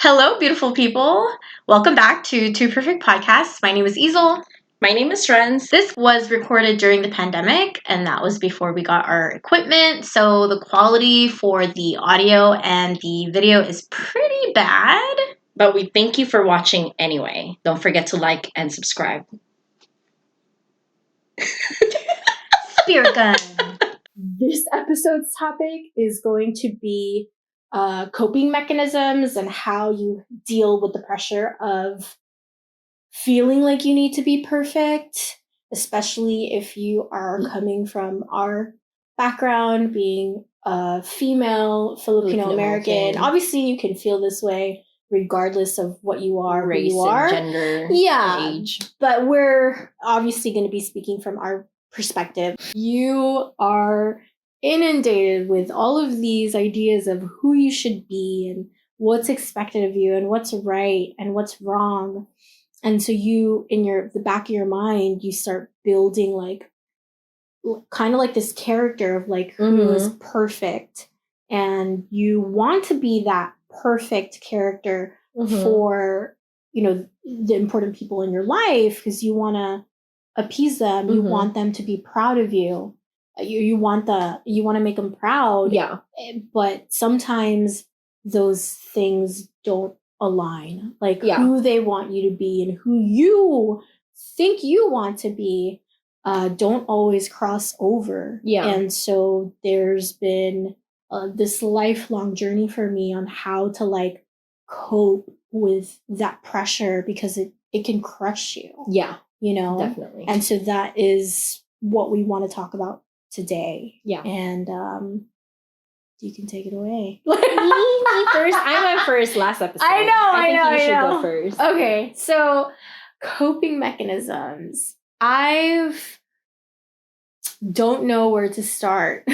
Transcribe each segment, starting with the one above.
Hello, beautiful people. Welcome back to Two Perfect Podcasts. My name is Yzel. My name is Renz. This was recorded during the pandemic, and that was before we got our equipment. So the quality for the audio and the video is pretty bad. But we thank you for watching anyway. Don't forget to like and subscribe. Spirit gun. This episode's topic is going to be coping mechanisms and how you deal with the pressure of feeling like you need to be perfect, especially if you are coming from our background, being a female, Filipino American. Obviously, you can feel this way regardless of what you are, Race, who you are. gender, age. But we're obviously going to be speaking from our perspective. You are inundated with all of these ideas of who you should be and what's expected of you and what's right and what's wrong. And so you, in the back of your mind, you start building like kind of like this character of like who is perfect, and you want to be that perfect character for the important people in your life, because you want to appease them. You want them to be proud of you. You want to make them proud. Yeah. But sometimes those things don't align. Like who they want you to be and who you think you want to be don't always cross over. Yeah. And so there's been this lifelong journey for me on how to like cope with that pressure, because it can crush you. Yeah. Definitely. And so that is what we want to talk about today. Yeah. And you can take it away. Me first. I went first last episode. I think you should know. go first. Okay, so coping mechanisms. Don't know where to start.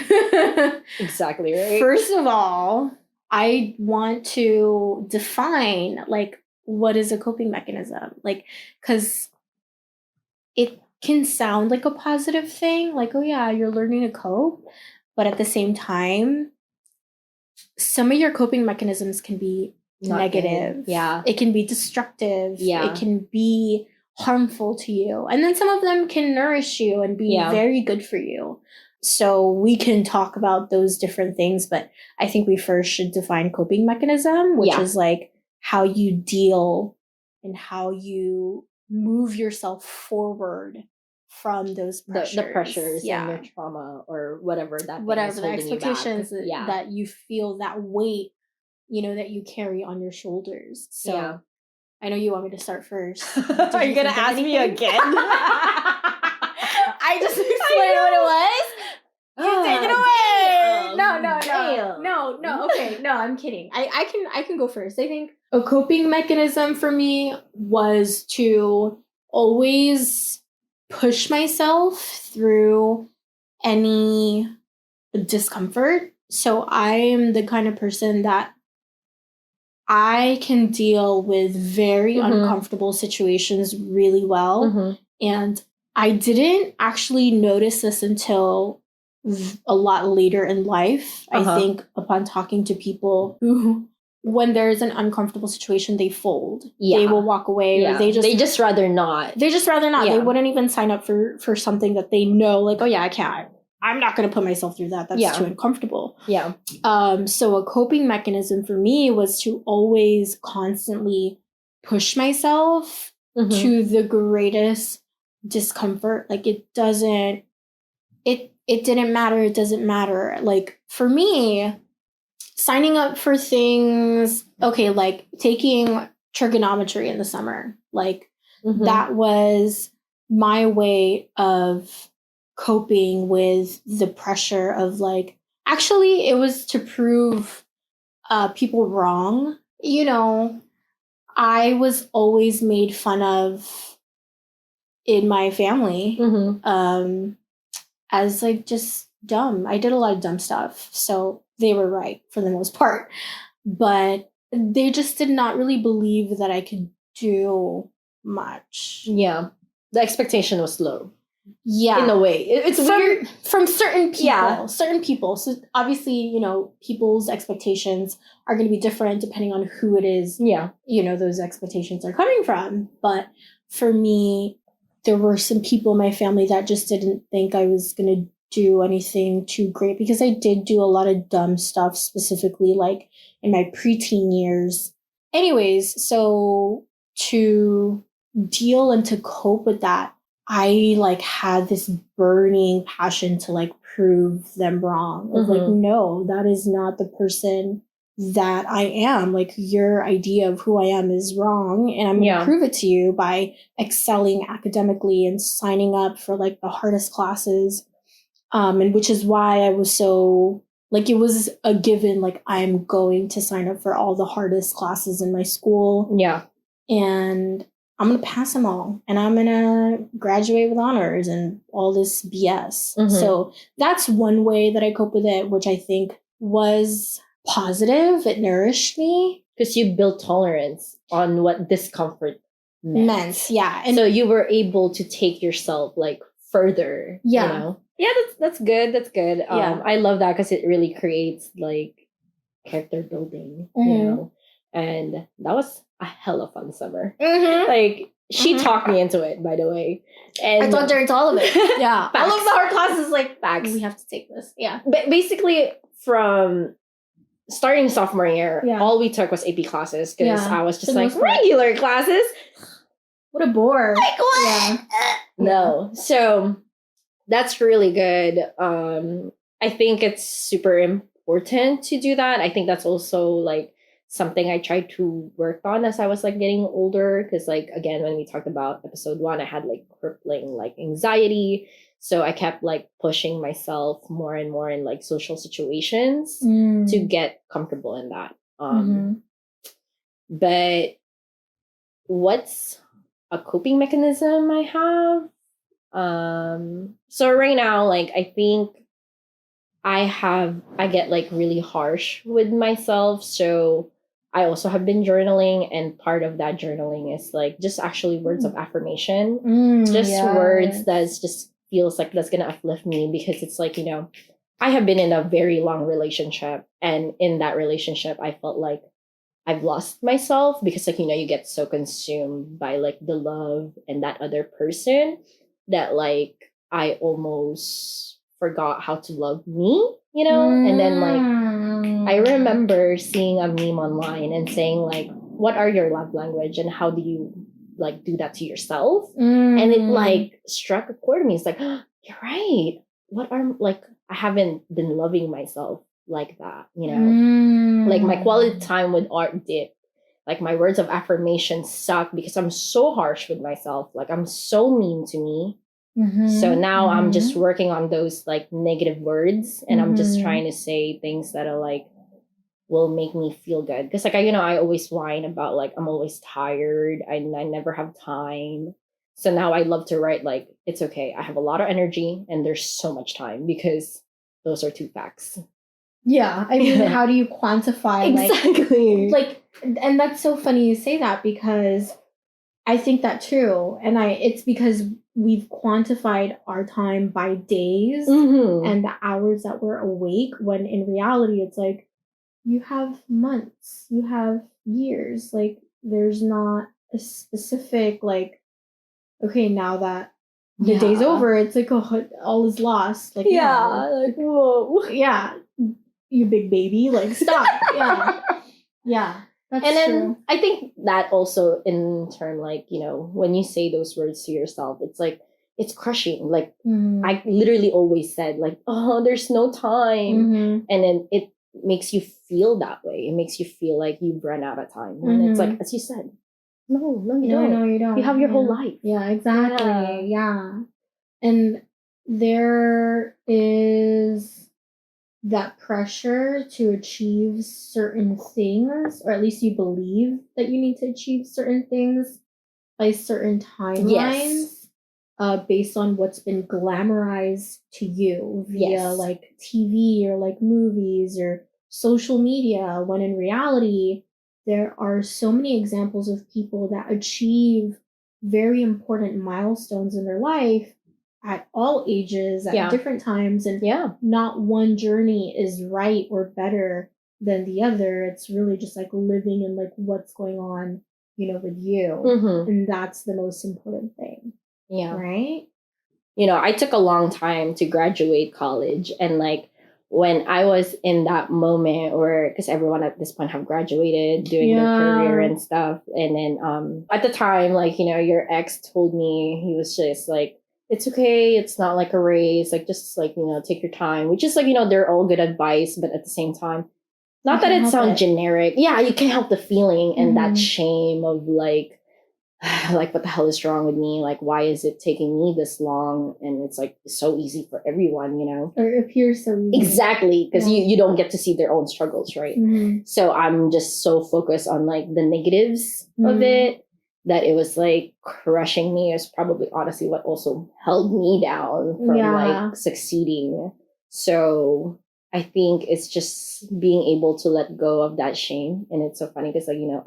Exactly right. First of all, I want to define like what is a coping mechanism, like, because it can sound like a positive thing, like, oh yeah, you're learning to cope, but at the same time, some of your coping mechanisms can be negative. Good. Yeah. It can be destructive. Yeah. It can be harmful to you. And then some of them can nourish you and be very good for you. So we can talk about those different things, but I think we first should define coping mechanism, which is like how you deal and how you move yourself forward from those pressures. The pressures and your trauma or whatever the expectations that you feel, that weight, that you carry on your shoulders. So I know you want me to start first. Are you gonna ask me again? I just explained what it was. You take it away. No. Okay, no, I'm kidding. I can go first. I think a coping mechanism for me was to always push myself through any discomfort. So I am the kind of person that I can deal with very uncomfortable situations really well. And I didn't actually notice this until a lot later in life. I think upon talking to people who, when there's an uncomfortable situation, they fold. They will walk away. Or they just rather not. Yeah. They wouldn't even sign up for something that they know, like, oh yeah, I can't. I'm not going to put myself through that. That's too uncomfortable. Yeah. So a coping mechanism for me was to always constantly push myself to the greatest discomfort. Like it didn't matter. It doesn't matter. Like for me, signing up for things, like taking trigonometry in the summer, like that was my way of coping with the pressure of like, actually it was to prove people wrong. I was always made fun of in my family as like just dumb. I did a lot of dumb stuff, so they were right for the most part, but they just did not really believe that I could do much. Yeah, the expectation was low. Yeah. In a way. It's weird. From certain people. Yeah. Certain people. So obviously, you know, people's expectations are going to be different depending on who it is, you know, those expectations are coming from. But for me, there were some people in my family that just didn't think I was going to do anything too great because I did do a lot of dumb stuff, specifically like in my preteen years. Anyways, so to deal and to cope with that, I like had this burning passion to like prove them wrong. Like, no, that is not the person that I am. Like, your idea of who I am is wrong, and I'm going to prove it to you by excelling academically and signing up for like the hardest classes. And which is why I was so like, it was a given, like, I'm going to sign up for all the hardest classes in my school. Yeah. And I'm going to pass them all, and I'm going to graduate with honors and all this BS. So that's one way that I cope with it, which I think was positive. It nourished me. Because you built tolerance on what discomfort meant. Yeah. And so you were able to take yourself like further. Yeah. You know? Yeah, that's good. That's good. I love that because it really creates like character building, you know? And that was a hella fun summer. Like, she talked me into it, by the way. And I talked her into all of it. Yeah. Facts. All of the hard classes, like, Facts. we have to take this. Yeah. But basically, from starting sophomore year, all we took was AP classes because I was just like, regular classes. What a bore. Like, what? Yeah. No. So that's really good. I think it's super important to do that. I think that's also like something I tried to work on as I was like getting older. Because like, again, when we talked about episode 1, I had like crippling like anxiety. So I kept like pushing myself more and more in like social situations to get comfortable in that. But what's a coping mechanism I have? So right now, like, I think I get like really harsh with myself. So I also have been journaling, and part of that journaling is like just actually words of affirmation, words that's just feels like that's going to uplift me, because it's like, you know, I have been in a very long relationship, and in that relationship, I felt like I've lost myself because, like, you know, you get so consumed by like the love and that other person that like I almost forgot how to love me, you know? And then like I remember seeing a meme online and saying like, what are your love language and how do you like do that to yourself? And it like struck a chord in me. It's like, oh, you're right. What are like, I haven't been loving myself like that, you know? Like my quality time with art dipped. Like my words of affirmation suck because I'm so harsh with myself. Like I'm so mean to me. So now I'm just working on those like negative words, and I'm just trying to say things that are like will make me feel good. Because like I always whine about like I'm always tired and I never have time. So now I love to write like, it's okay, I have a lot of energy and there's so much time, because those are 2 facts. Yeah, I mean, how do you quantify like, and that's so funny you say that, because I think that too. And it's because we've quantified our time by days and the hours that we're awake, when in reality, it's like, you have months, you have years. Like, there's not a specific, like, okay, now that the day's over, it's like, oh, all is lost. Like, like, whoa. Yeah, you big baby, like, stop. Yeah. That's and then true. I think that also in turn, like, you know, when you say those words to yourself, it's like, it's crushing. Like, I literally always said like, oh, there's no time. And then it makes you feel that way. It makes you feel like you've run out of time. And it's like, as you said, no, you don't. No, you don't. You have your whole life. Yeah, exactly. Yeah. And there is that pressure to achieve certain things, or at least you believe that you need to achieve certain things by certain timelines, based on what's been glamorized to you via like TV or like movies or social media, when in reality, there are so many examples of people that achieve very important milestones in their life at all ages, at Yeah. different times, and not one journey is right or better than the other. It's really just like living in like what's going on, you know, with you. And that's the most important thing. Yeah. Right? You know, I took a long time to graduate college, and like when I was in that moment where, because everyone at this point have graduated, doing their career and stuff, and then at the time, like, you know, your ex told me, he was just like, it's okay, it's not like a race, like just like, you know, take your time, which is like, you know, they're all good advice, but at the same time, not that it sounds generic. Yeah, you can't help the feeling and that shame of like what the hell is wrong with me? Like, why is it taking me this long? And it's like so easy for everyone, you know? Or it appears so easy. Exactly, because you don't get to see their own struggles, right? So I'm just so focused on like the negatives of it that it was like crushing me. Is probably honestly what also held me down from like succeeding. So I think it's just being able to let go of that shame. And it's so funny because, like, you know,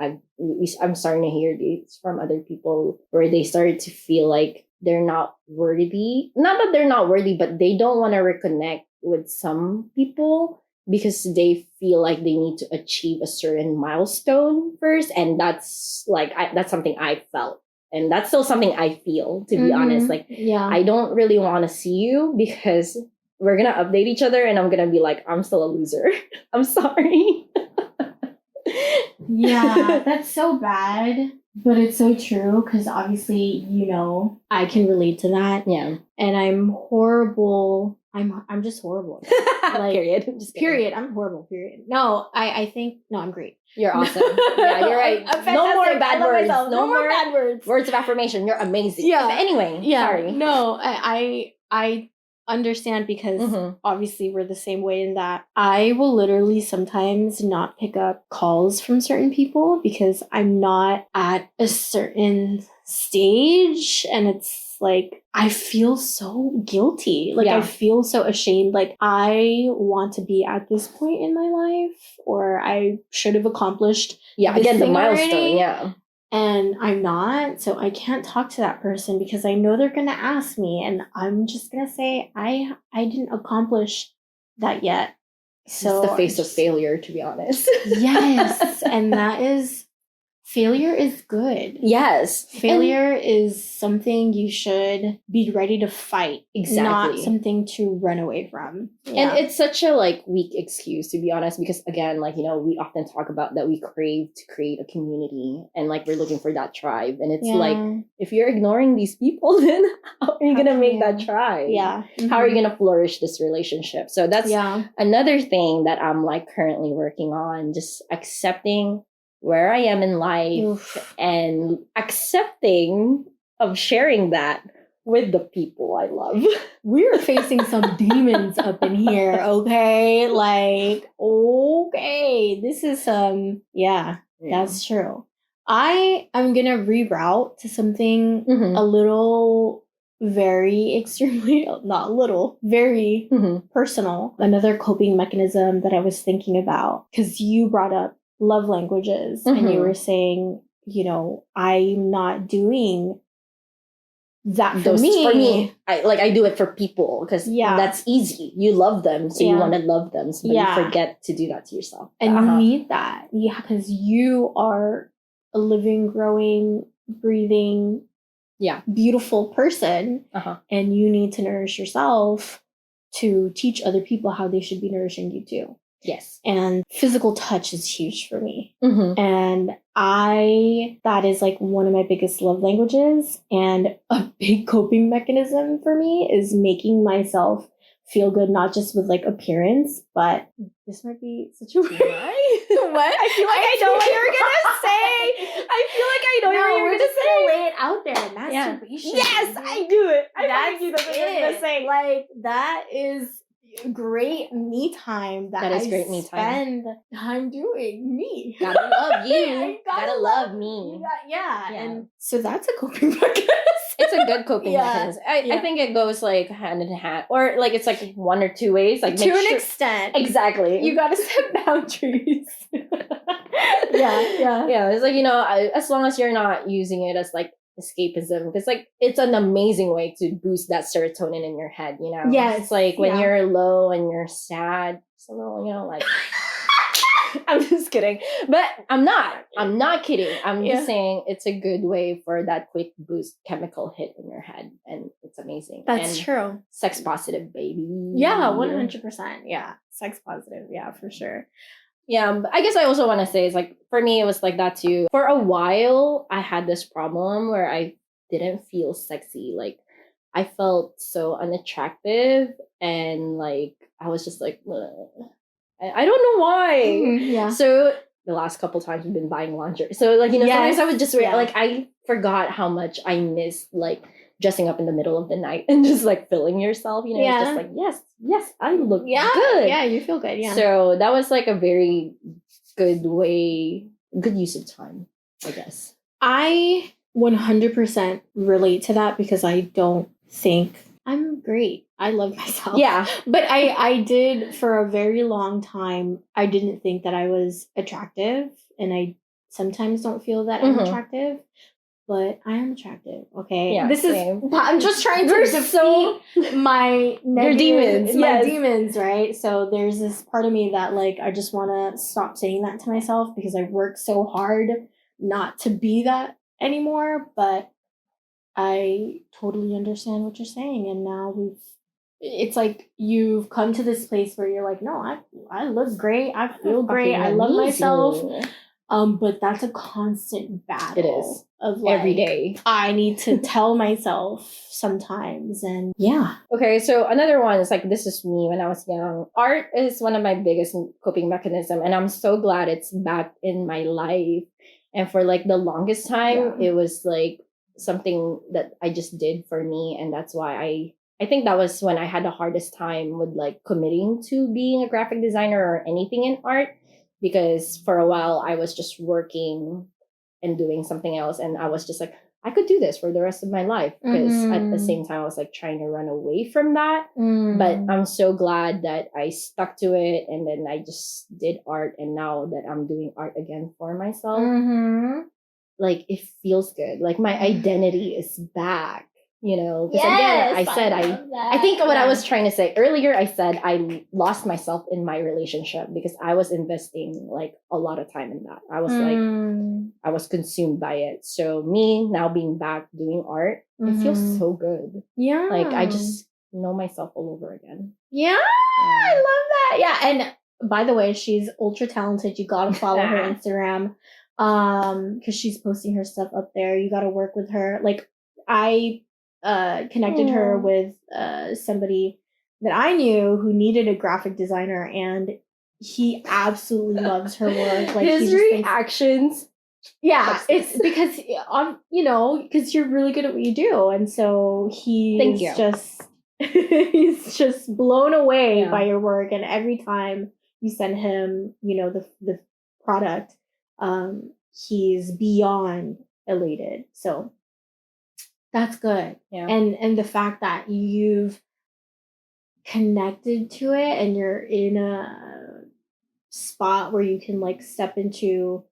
I'm starting to hear these from other people where they started to feel like they're not worthy. Not that they're not worthy, but they don't want to reconnect with some people because they feel like they need to achieve a certain milestone first. And that's like, that's something I felt. And that's still something I feel, to be honest. Like, I don't really want to see you because we're going to update each other and I'm going to be like, I'm still a loser. I'm sorry. Yeah, that's so bad. But it's so true because obviously, you know, I can relate to that. Yeah. And I'm horrible. I'm just horrible. Like, period. Period. I'm horrible, period. No, I think, no, I'm great. You're awesome. Yeah, you're right. No more bad words. No more bad words. Words of affirmation. You're amazing. Yeah. But anyway, sorry. No, I understand because obviously we're the same way in that I will literally sometimes not pick up calls from certain people because I'm not at a certain stage, and it's like I feel so guilty. Like I feel so ashamed. Like I want to be at this point in my life, or I should have accomplished again the milestone already. And I'm not, so I can't talk to that person because I know they're going to ask me, and I'm just going to say, I didn't accomplish that yet. So it's the face of failure, to be honest. Yes. And that is, failure is good. Yes. Failure is something you should be ready to fight. Exactly. Not something to run away from. Yeah. And it's such a like weak excuse, to be honest, because again, like, you know, we often talk about that we crave to create a community and like we're looking for that tribe. And it's like, if you're ignoring these people, then how are you going to make that tribe? Yeah. How are you going to flourish this relationship? So that's another thing that I'm like currently working on, just accepting where I am in life and accepting of sharing that with the people I love. We're facing some demons up in here, okay? Like, okay, this is that's true. I am going to reroute to something a little very extremely, not little, very personal. Another coping mechanism that I was thinking about, because you brought up love languages and you were saying, you know, I'm not doing that for me. I do it for people because that's easy. You love them, so you want to love them, so you forget to do that to yourself. And you need that. Yeah, because you are a living, growing, breathing, beautiful person, and you need to nourish yourself to teach other people how they should be nourishing you too. Yes. And physical touch is huge for me. And that is like one of my biggest love languages. And a big coping mechanism for me is making myself feel good, not just with like appearance, but this might be such a weird. What? I feel like I know what you're gonna say. I feel like I know what you're gonna say. Lay it out there. Masturbation. Yes, I do it. That's what you're gonna say. Like that is great me time that is I great me spend time doing me. Gotta love you. Gotta love me. Yeah. And so that's a coping mechanism. It's a good coping mechanism. I think it goes like hand in hand, or like it's like one or two ways. Like to an extent, exactly. You gotta set boundaries. Yeah. It's like, you know, as long as you're not using it as like escapism, because like it's an amazing way to boost that serotonin in your head, you know. Yes, It's like when yeah. you're low and you're sad, it's a little, you know, like I'm just kidding, but I'm not kidding. I'm Yeah. just saying it's a good way for that quick boost chemical hit in your head, and it's amazing. That's And true. sex positive, baby. Yeah, 100%. Yeah, sex positive. Yeah, for sure. Yeah, but I guess I also want to say is like for me it was like that too. For a while, I had this problem where I didn't feel sexy. Like I felt so unattractive, and like I was just like, "Ugh." I don't know why. Yeah. So the last couple times we've been buying lingerie. So like, you know, sometimes I would just wear, Yeah. like I forgot how much I missed like dressing up in the middle of the night and just like feeling yourself, you know, it's just like, yes, I look good. Yeah, you feel good. Yeah. So that was like a very good use of time, I guess. I 100% relate to that because I don't think I'm great. I love myself. Yeah. But I did for a very long time, I didn't think that I was attractive, and I sometimes don't feel that I'm attractive. But I am attractive, okay? Yeah, I'm just trying to defeat my your demons. My demons, right? So there's this part of me that like I just want to stop saying that to myself because I work so hard not to be that anymore, but I totally understand what you're saying, and now it's like you've come to this place where you're like, no, I look great, I feel great, I love myself. But that's a constant battle. It is. Of like, every day. I need to tell myself sometimes, and yeah. Okay, so another one is like, this is me when I was young. Art is one of my biggest coping mechanism, and I'm so glad it's back in my life. And for like the longest time, it was like something that I just did for me, and that's why I think that was when I had the hardest time with like committing to being a graphic designer or anything in art. Because for a while I was just working and doing something else, and I was just like, I could do this for the rest of my life, because at the same time I was like trying to run away from that. But I'm so glad that I stuck to it, and then I just did art, and now that I'm doing art again for myself, like it feels good. Like my identity is back. You know, because again, I think what I was trying to say earlier, I said I lost myself in my relationship because I was investing like a lot of time in that. I was like, I was consumed by it. So me now being back doing art, it feels so good. Yeah. Like I just know myself all over again. Yeah, I love that. Yeah. And by the way, she's ultra talented. You got to follow her Instagram because she's posting her stuff up there. You got to work with her. Like I connected her with somebody that I knew who needed a graphic designer, and he absolutely loves her work. Like his reactions. It's because you know, because you're really good at what you do, and so he's just blown away by your work. And every time you send him, you know, the product, he's beyond elated. So that's good. Yeah. And the fact that you've connected to it and you're in a spot where you can like step into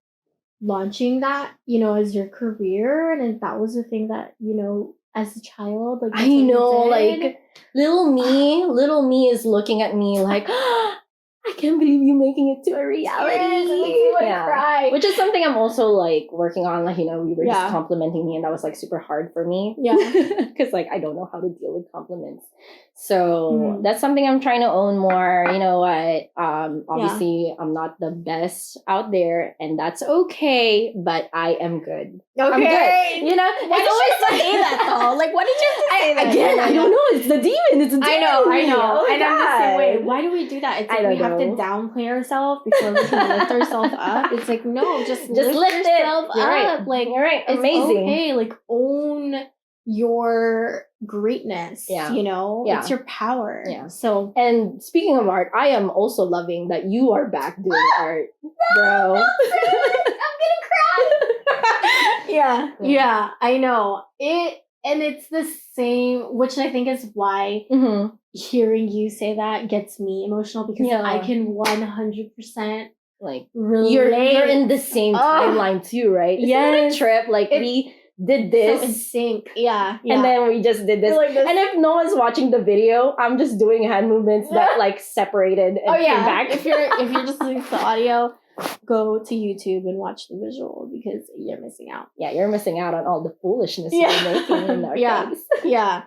launching that, you know, as your career. And that was the thing that, you know, as a child, like I know, like little me is looking at me like, I can't believe you making it to a reality. Yes, it makes me want to cry. Which is something I'm also like working on. Like, you know, you were just complimenting me, and that was like super hard for me. Yeah. Because like I don't know how to deal with compliments. So that's something I'm trying to own more. You know what? Obviously I'm not the best out there, and that's okay, but I am good. Okay. I'm good. You know, why did you say that though? Like, what did you say that? Again, I don't know. It's the demon. It's a demon. I know. Oh, and I'm just saying, wait, why do we do that? It's like we have to downplay ourselves before we can lift ourselves up. It's like, no, just lift yourself up. Right. Like, you're right. It's amazing. Okay, like own your greatness. You know, it's your power. Yeah. So, and speaking of art, I am also loving that you are back doing art, bro. I'm gonna cry. Yeah, I know it. And it's the same, which I think is why hearing you say that gets me emotional, because I can 100% like relate. You're in the same timeline too, right? Isn't that a trip? Like did So in this. sync. Yeah. And then we just did this. Like this. And if no one's watching the video, I'm just doing hand movements that like separated and came back. If you're just listening to the audio, go to YouTube and watch the visual because you're missing out. Yeah, you're missing out on all the foolishness we're making in our face. Yeah.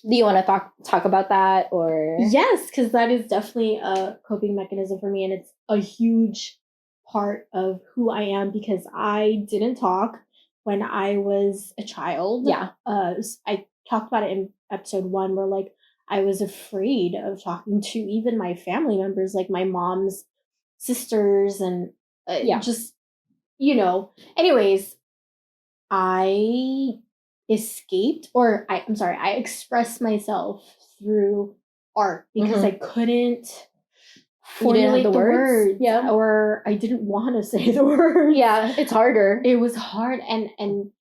Do you want to talk about that or? Yes, because that is definitely a coping mechanism for me, and it's a huge part of who I am because I didn't talk when I was a child. Yeah. I talked about it in episode 1 where like I was afraid of talking to even my family members, like my mom's sisters, and just, you know. Anyways, I escaped, or I expressed myself through art because I couldn't formulate the words. Yeah. Or I didn't want to say the words. Yeah, it's harder. It was hard, and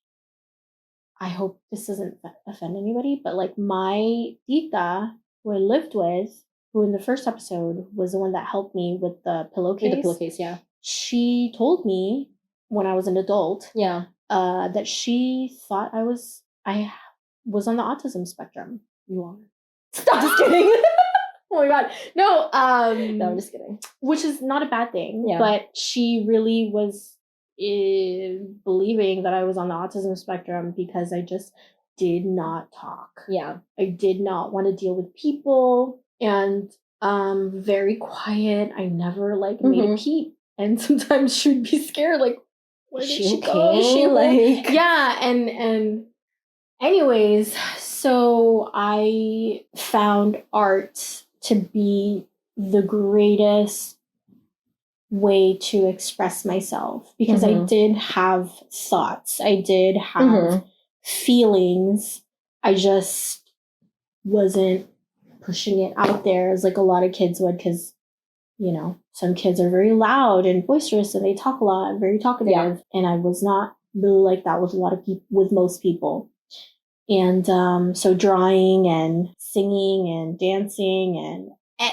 I hope this doesn't offend anybody, but like my tita, who I lived with, who in the first episode was the one that helped me with the pillowcase. The pillowcase, yeah. She told me when I was an adult, that she thought I was on the autism spectrum. You are. Stop. Just kidding. Oh my god. No, no, I'm just kidding. Which is not a bad thing. Yeah. But she really was believing that I was on the autism spectrum because I just did not talk. Yeah. I did not want to deal with people, and very quiet. I never like made a peep. And sometimes she'd be scared, like, where did she go? She like and anyways, so I found art to be the greatest way to express myself because I did have thoughts. I did have feelings. I just wasn't pushing it out there as like a lot of kids would, because, you know, some kids are very loud and boisterous and they talk a lot and very talkative. Yeah. And I was not really like that with a lot of people, with most people. And so drawing and singing and dancing and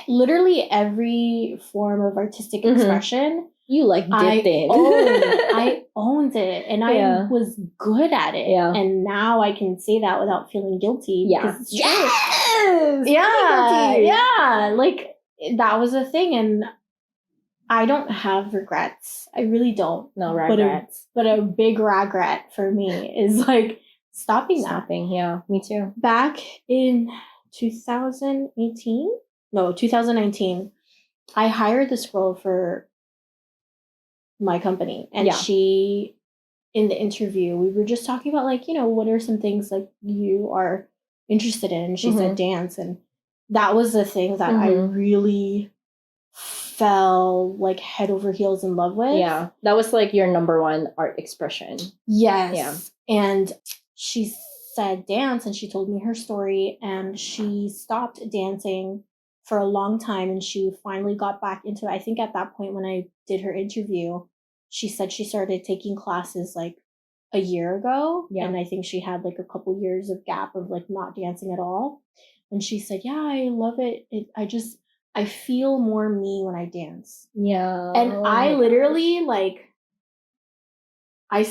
literally every form of artistic expression. You like dipped in. I owned it, and I was good at it. Yeah. And now I can say that without feeling guilty. Yeah. Because it's true. Yeah. Like, that was a thing, and I don't have regrets. I really don't. No regrets. But a big regret for me is like stopping that. Yeah, me too. Back in 2019, I hired this girl for my company, and she, in the interview, we were just talking about like, you know, what are some things like you are interested in, and she said dance, and that was the thing that I really fell like head over heels in love with. Yeah, that was like your number one art expression. Yes. Yeah. And she said dance, and she told me her story, and she stopped dancing for a long time, and she finally got back into it. I think at that point when I did her interview, she said she started taking classes like a year ago. Yeah. And I think she had like a couple years of gap of like not dancing at all. And she said, yeah, I love it. I feel more me when I dance. Yeah. And I literally like, I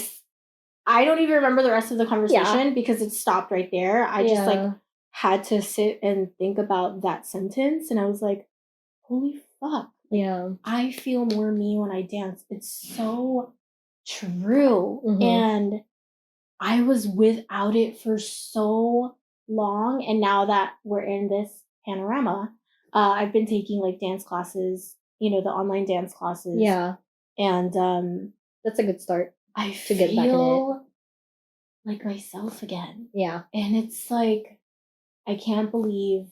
don't even remember the rest of the conversation because it stopped right there. I just like had to sit and think about that sentence, and I was like, holy fuck. Yeah. I feel more me when I dance. It's so true. And I was without it for so long, and now that we're in this panorama, I've been taking like dance classes, you know, the online dance classes. Yeah. And that's a good start. I to get back in it. Like myself again. Yeah. And it's like, I can't believe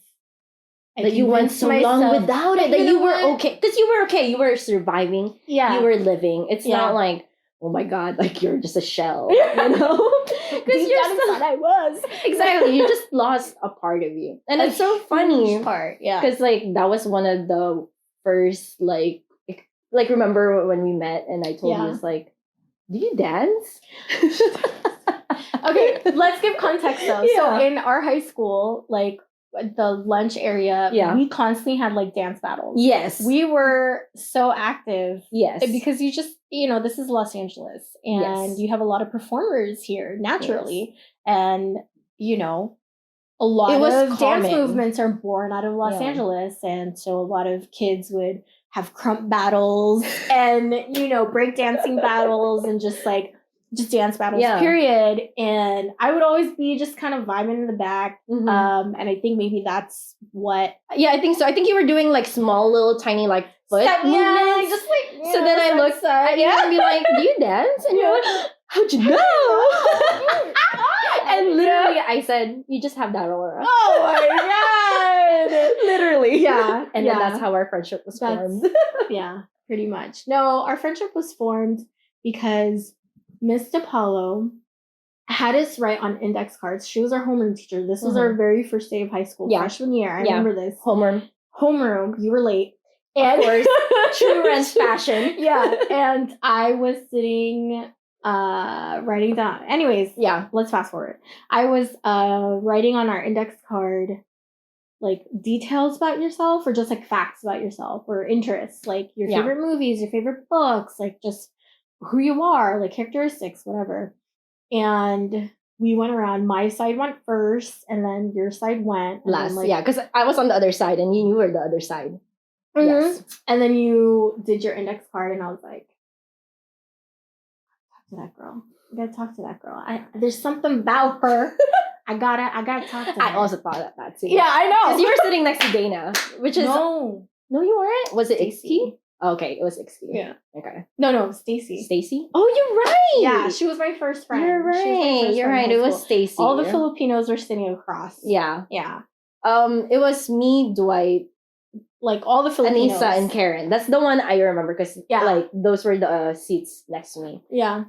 that you went so long without it, that you were okay. Because you were okay. You were surviving. Yeah. You were living. It's not like, oh my God, like you're just a shell, you know? Because you're thought I was. Exactly. You just lost a part of you. And it's so funny. Part, yeah. Because like that was one of the first like remember when we met and I told you, it's like, do you dance? Okay, let's give context though. Yeah. So in our high school, like the lunch area, we constantly had like dance battles. Yes. We were so active. Yes. Because you just, this is Los Angeles and you have a lot of performers here naturally. Yes. And, a lot of dance movements are born out of Los Angeles. And so a lot of kids would have crump battles and, breakdancing battles and just dance battles, period. And I would always be just kind of vibing in the back. And I think maybe that's what... Yeah, I think so. I think you were doing like small little tiny like foot movements. Just so then I looked at you and be like, do you dance? And you're like, how'd you know? And literally I said, you just have that aura. Oh my God. Literally. Yeah. And then that's how our friendship was formed. Yeah, pretty much. No, our friendship was formed because Miss DePaulo had us write on index cards. She was our homeroom teacher. This was our very first day of high school, freshman year. I remember this. Homeroom. You were late. And of course, true Renz fashion. Yeah. And I was sitting writing down. Anyways, let's fast forward. I was writing on our index card like details about yourself or just like facts about yourself or interests, like your favorite movies, your favorite books, like just who you are, like characteristics, whatever. And we went around. My side went first, and then your side went last. Because I was on the other side, and you were the other side. Yes. And then you did your index card, and I was like, "Talk to that girl. I gotta talk to that girl. There's something about her. I gotta talk to her." I also thought that too. Yeah, I know. Because you were sitting next to Dana, which is no, you weren't. Was it Stacy? Okay, it was 60. Yeah. Okay. No, Stacy. Stacy? Oh, you're right. Yeah, she was my first friend. You're right. You're right. It was Stacy. All the Filipinos were sitting across. Yeah. Yeah. It was me, Dwight, like all the Filipinos. Anissa and Karen. That's the one I remember because like those were the seats next to me. Yeah.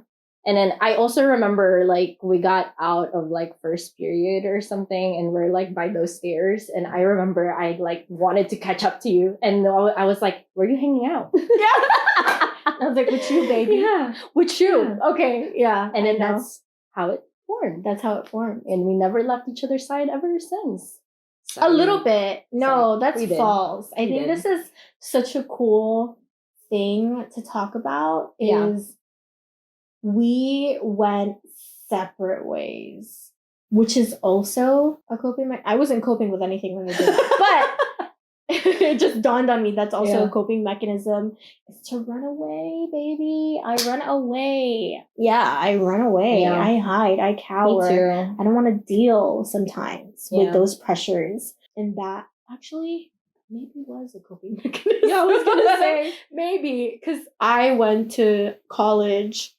And then I also remember like we got out of like first period or something and we're like by those stairs. And I remember I like wanted to catch up to you. And I was like, were you hanging out? Yeah. I was like, with you, baby. Yeah. With you. Yeah. Okay. Yeah. And then that's how it formed. That's how it formed. And we never left each other's side ever since. A little bit. No, that's false. I think this is such a cool thing to talk about is we went separate ways, which is also a coping mechanism. I wasn't coping with anything when I did that, but it just dawned on me that's also a coping mechanism is to run away, baby. I run away. Yeah, I run away. Yeah. I hide. I cower. Me too. I don't want to deal sometimes with those pressures. And that actually maybe was a coping mechanism. Yeah, I was going to say maybe because I went to college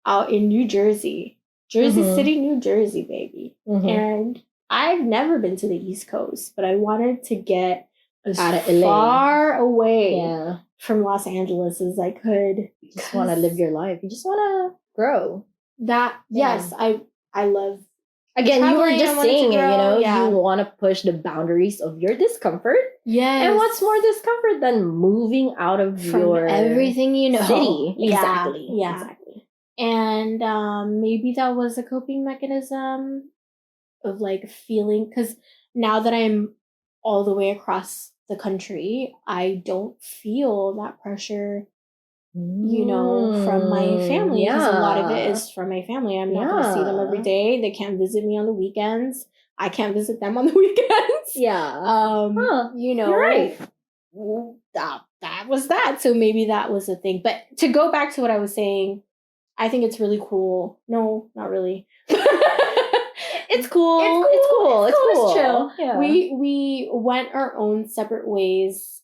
out in New Jersey, City, New Jersey, baby. And I've never been to the East Coast, but I wanted to get as far away from Los Angeles as I could. You just want to live your life. You just want to grow. Yes, I love. Again, you were just saying it, you want to push the boundaries of your discomfort. Yes. And what's more discomfort than moving out of your everything city? Exactly. Yeah. Exactly. And maybe that was a coping mechanism of like feeling, because now that I'm all the way across the country, I don't feel that pressure, from my family. Because a lot of it is from my family. I'm not going to see them every day. They can't visit me on the weekends. I can't visit them on the weekends. Yeah. You're right. That was that. So maybe that was a thing. But to go back to what I was saying, I think it's really cool. No, not really. It's cool. It's cool. It's chill. Yeah. We went our own separate ways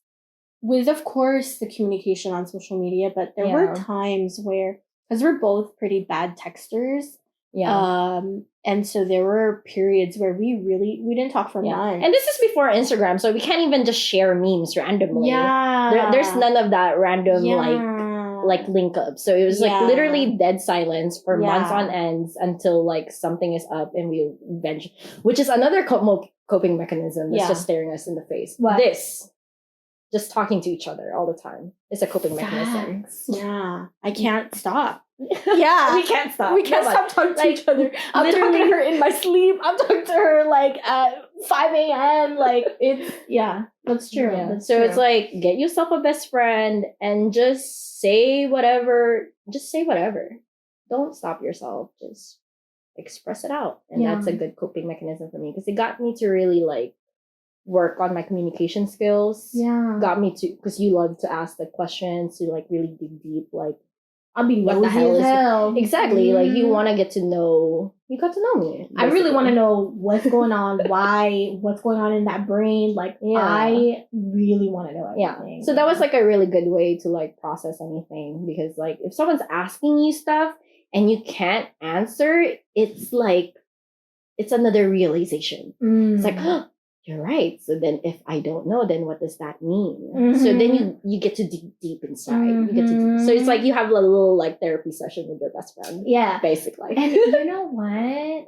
with, of course, the communication on social media. But there were times where, because we're both pretty bad texters. Yeah. And so there were periods where we didn't talk for months. And this is before Instagram, so we can't even just share memes randomly. Yeah. There's none of that random like link up. So it was like literally dead silence for months on ends until like something is up and we eventually, which is another coping mechanism that's just staring us in the face. What? This, just talking to each other all the time, is a coping mechanism. Yeah. I can't stop. Yeah. We can't stop. We can't stop talking to each other. I'm talking to her in my sleep. I'm talking to her like 5 a.m. Like that's true. Yeah. That's So true. it's like, get yourself a best friend and just say whatever. Just say whatever. Don't stop yourself. Just express it out. And that's a good coping mechanism for me because it got me to really like work on my communication skills. Yeah. Got me to, because you love to ask the questions, to like really dig deep, like, I'll be what the nosy hell as is hell. exactly like you want to get to know, you got to know me. Basically. I really want to know what's going on, what's going on in that brain. Like, I really want to know everything. So that was like a really good way to like process anything, because like if someone's asking you stuff and you can't answer, it's like, it's another realization. It's like, oh, you're right. So then if I don't know, then what does that mean? So then you get to dig deep inside. You get to so it's like you have a little like therapy session with your best friend. Yeah. Basically. And you know what?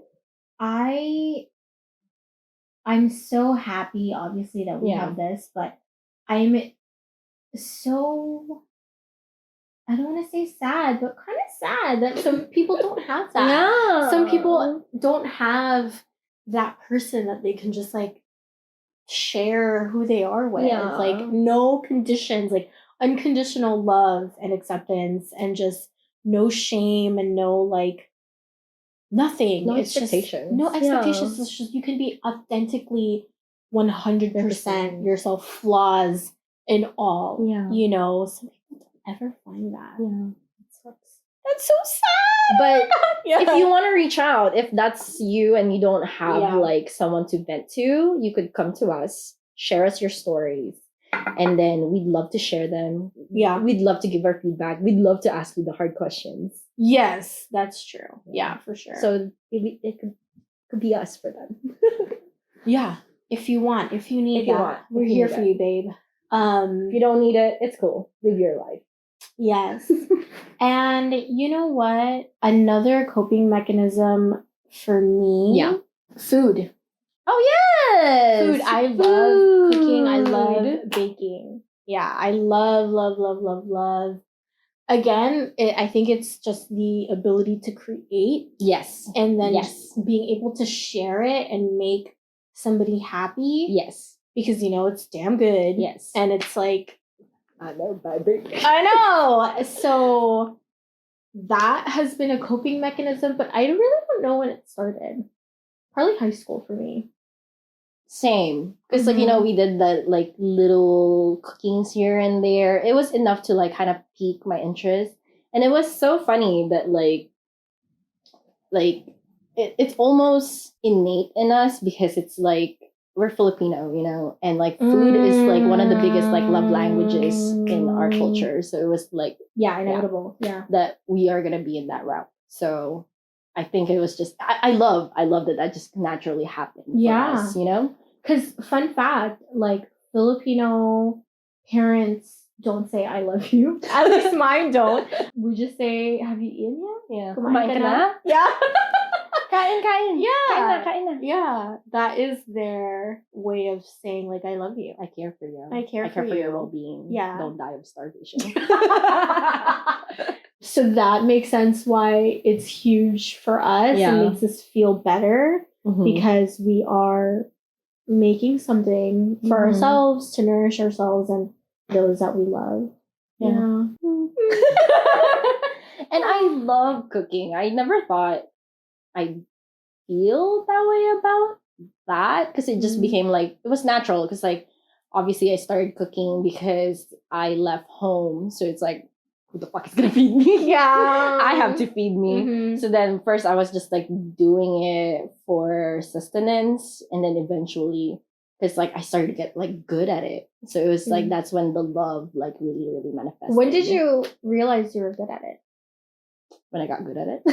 I'm so happy, obviously, that we have this, but I'm so, I don't want to say sad, but kind of sad that some people don't have that. Yeah. Some people don't have that person that they can just like share who they are with. Yeah. Like no conditions, like unconditional love and acceptance, and just no shame and no like nothing. No It's expectations. Just, no expectations. It's just you can be authentically 100% yourself, flaws and all. Yeah. You know, some people don't ever find that. Yeah. That's so sad. But if you want to reach out, if that's you and you don't have like someone to vent to, you could come to us, share us your stories, and then we'd love to share them. Yeah. We'd love to give our feedback. We'd love to ask you the hard questions. Yes, that's true. Yeah, for sure. So it could be us for them. Yeah. If you want, if you need we're if you here need for that. you, babe. If you don't need it, it's cool. Live your life. Yes. And you know what? Another coping mechanism for me. Yeah. Food. Oh, yes. Food. I love cooking. I love baking. Yeah. I love. Again, I think it's just the ability to create. Yes. And then just being able to share it and make somebody happy. Yes. Because, you know, it's damn good. Yes. And it's like, I know, baby. I know. So that has been a coping mechanism, but I really don't know when it started. Probably high school for me. Same. Because, like, you know, we did that, like, little cookings here and there. It was enough to, like, kind of pique my interest. And it was so funny that, like it's almost innate in us because it's, like, we're Filipino, you know, and like food is like one of the biggest like love languages in our culture. So it was like inevitable. That we are gonna be in that route. So I think it was just I love that just naturally happened. For us, you know? Because fun fact, like Filipino parents don't say I love you. At least mine don't. We just say, have you eaten yet? Yeah. Kumain ka na? Yeah. Kain. Yeah. Kain na. Yeah. That is their way of saying, like, I love you. I care for you. I care for your you. well-being. Yeah. Don't die of starvation. So that makes sense why it's huge for us. Yeah. It makes us feel better because we are making something for ourselves to nourish ourselves and those that we love. Yeah. And I love cooking. I never thought I'd feel that way about that because it just became like, it was natural because like, obviously I started cooking because I left home. So it's like, who the fuck is going to feed me? Yeah. I have to feed me. So then first I was just like doing it for sustenance. And then eventually, because like I started to get like good at it. So it was like, that's when the love like really, really manifested. When did you realize you were good at it? When I got good at it?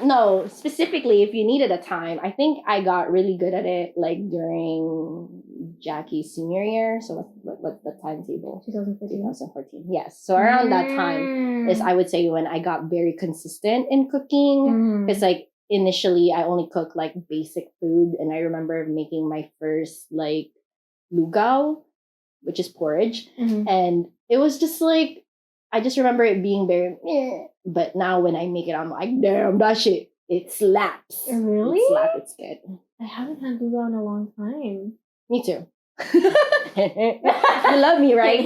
No, specifically if you needed a time, I think I got really good at it like during Jackie's senior year. So what's the timetable? 2014. Yes. So around that time is, I would say, when I got very consistent in cooking. Because like initially I only cooked like basic food, and I remember making my first like lugaw, which is porridge, and it was just like, I just remember it being very but now when I make it, I'm like, damn, that shit It slaps. Really? It slaps. It's good. I haven't had boba in a long time. Me too. You love me, right?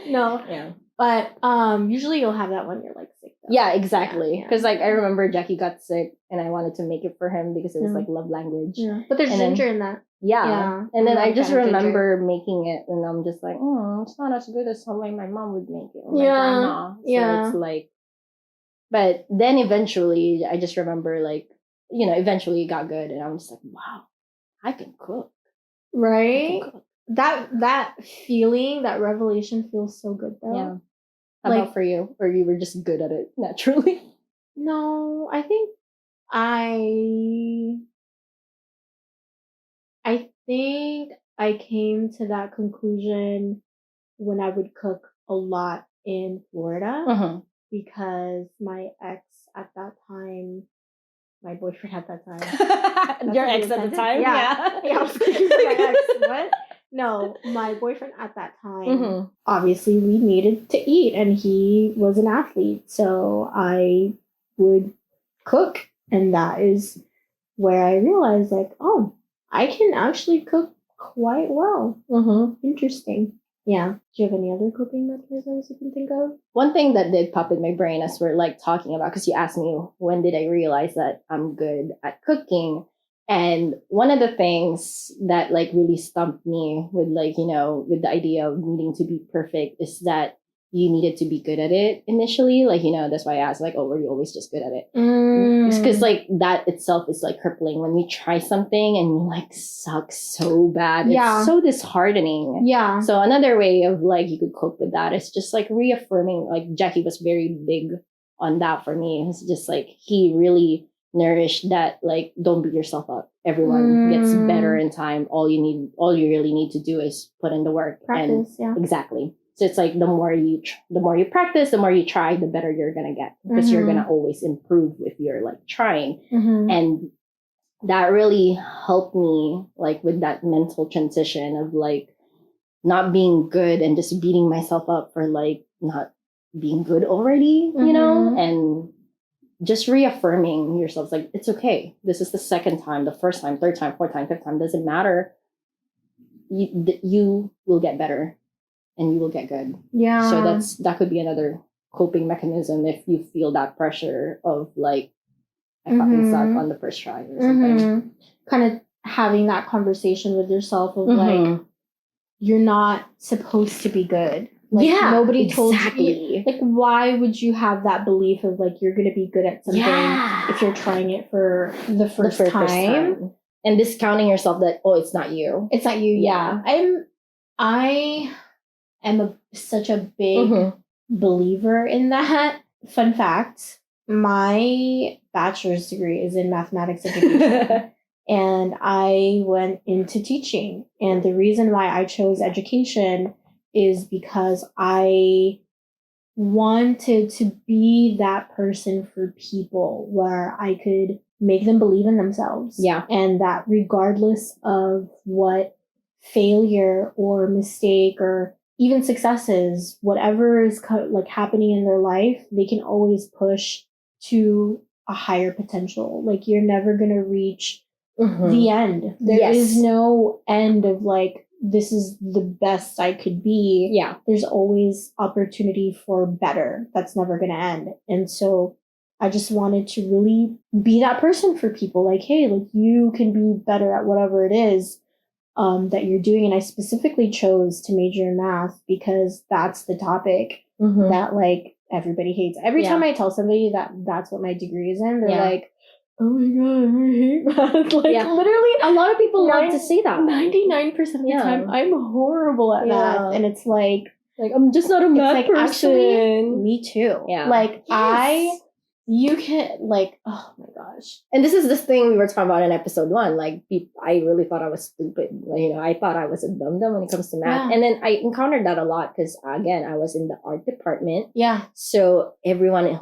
No. Yeah. But usually you'll have that when you're like sick. Though. Yeah, exactly. Yeah. Because like I remember Jackie got sick and I wanted to make it for him because it was like love language. Yeah. But there's And then- ginger in that. Yeah. Yeah. And then I'm I just not a fan of remember making it and I'm just like, it's not as good as how like my mom would make it or my Yeah. grandma. So Yeah. it's like, but then eventually I just remember like, eventually it got good and I'm just like, wow, I can cook. Right? That feeling, that revelation feels so good though. Yeah. How Like- about for you? Or you were just good at it naturally? No, I think I came to that conclusion when I would cook a lot in Florida because my ex at that time, my boyfriend at that time. Your a ex weird at the sentence. time? Yeah. Yeah, I was cooking for my ex. What? No, my boyfriend at that time, obviously we needed to eat and he was an athlete. So I would cook. And that is where I realized like, oh, I can actually cook quite well. Interesting. Yeah. Do you have any other coping mechanisms you can think of? One thing that did pop in my brain as we're like talking about, because you asked me when did I realize that I'm good at cooking. And one of the things that like really stumped me with like, with the idea of needing to be perfect is that you needed to be good at it initially. Like, that's why I asked like, oh, were you always just good at it? Because like that itself is like crippling when you try something and you like suck so bad. Yeah. It's so disheartening. Yeah. So another way of like you could cope with that is just like reaffirming, like Jackie was very big on that for me. It's just like he really nourished that like don't beat yourself up. Everyone gets better in time. All you really need to do is put in the work. Practice, yeah. Exactly. So it's like the more you practice, the more you try, the better you're gonna get because you're gonna always improve if you're like trying. And that really helped me like with that mental transition of like not being good and just beating myself up for like not being good already, and just reaffirming yourself like it's okay. This is the second time, the first time, third time, fourth time, fifth time, doesn't matter. You will get better. And you will get good. Yeah. So that could be another coping mechanism if you feel that pressure of like I fucking suck on the first try or something. Kind of having that conversation with yourself of like you're not supposed to be good. Like nobody told you. Like why would you have that belief of like you're gonna be good at something if you're trying it for the first time? And discounting yourself that it's not you. It's not you. Yeah. I am such a big believer in that. Fun fact, my bachelor's degree is in mathematics education. And I went into teaching. And the reason why I chose education is because I wanted to be that person for people where I could make them believe in themselves. Yeah. And that regardless of what failure or mistake or even successes, whatever is like happening in their life, they can always push to a higher potential. Like you're never going to reach the end. There is no end of like, this is the best I could be. Yeah. There's always opportunity for better. That's never going to end. And so I just wanted to really be that person for people. Like, hey, like you can be better at whatever it is that you're doing. And I specifically chose to major in math because that's the topic that like everybody hates. Every time I tell somebody that that's what my degree is in, they're like, oh my god, I hate math. Like literally a lot of people love to say that. 99% of the time I'm horrible at math. And it's like I'm just not a math person. Actually, me too. Yeah. Like you can like, oh my gosh. And this is this thing we were talking about in episode 1. Like, I really thought I was stupid. I thought I was a dum-dum when it comes to math. And then I encountered that a lot because, again, I was in the art department. Yeah. So everyone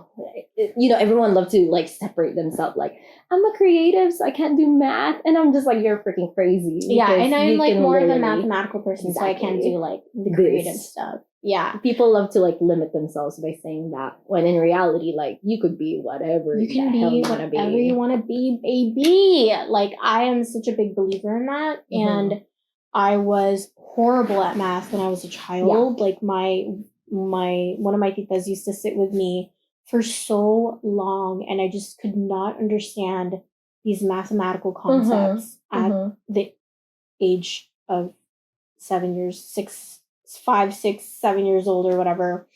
everyone loves to like separate themselves. Like, I'm a creative, so I can't do math, and I'm just like, you're freaking crazy. Yeah, because and I'm you like can more of a literally- mathematical person, so I can't Exactly. do like the This. creative stuff. Yeah. People love to like limit themselves by saying that, when in reality, like, you could be whatever You can the hell be you wanna whatever you want to be, baby. Like, I am such a big believer in that. And I was horrible at math when I was a child. Like, one of my titas used to sit with me for so long, and I just could not understand these mathematical concepts at the age of 7 years, 5, 6, 7 years old or whatever.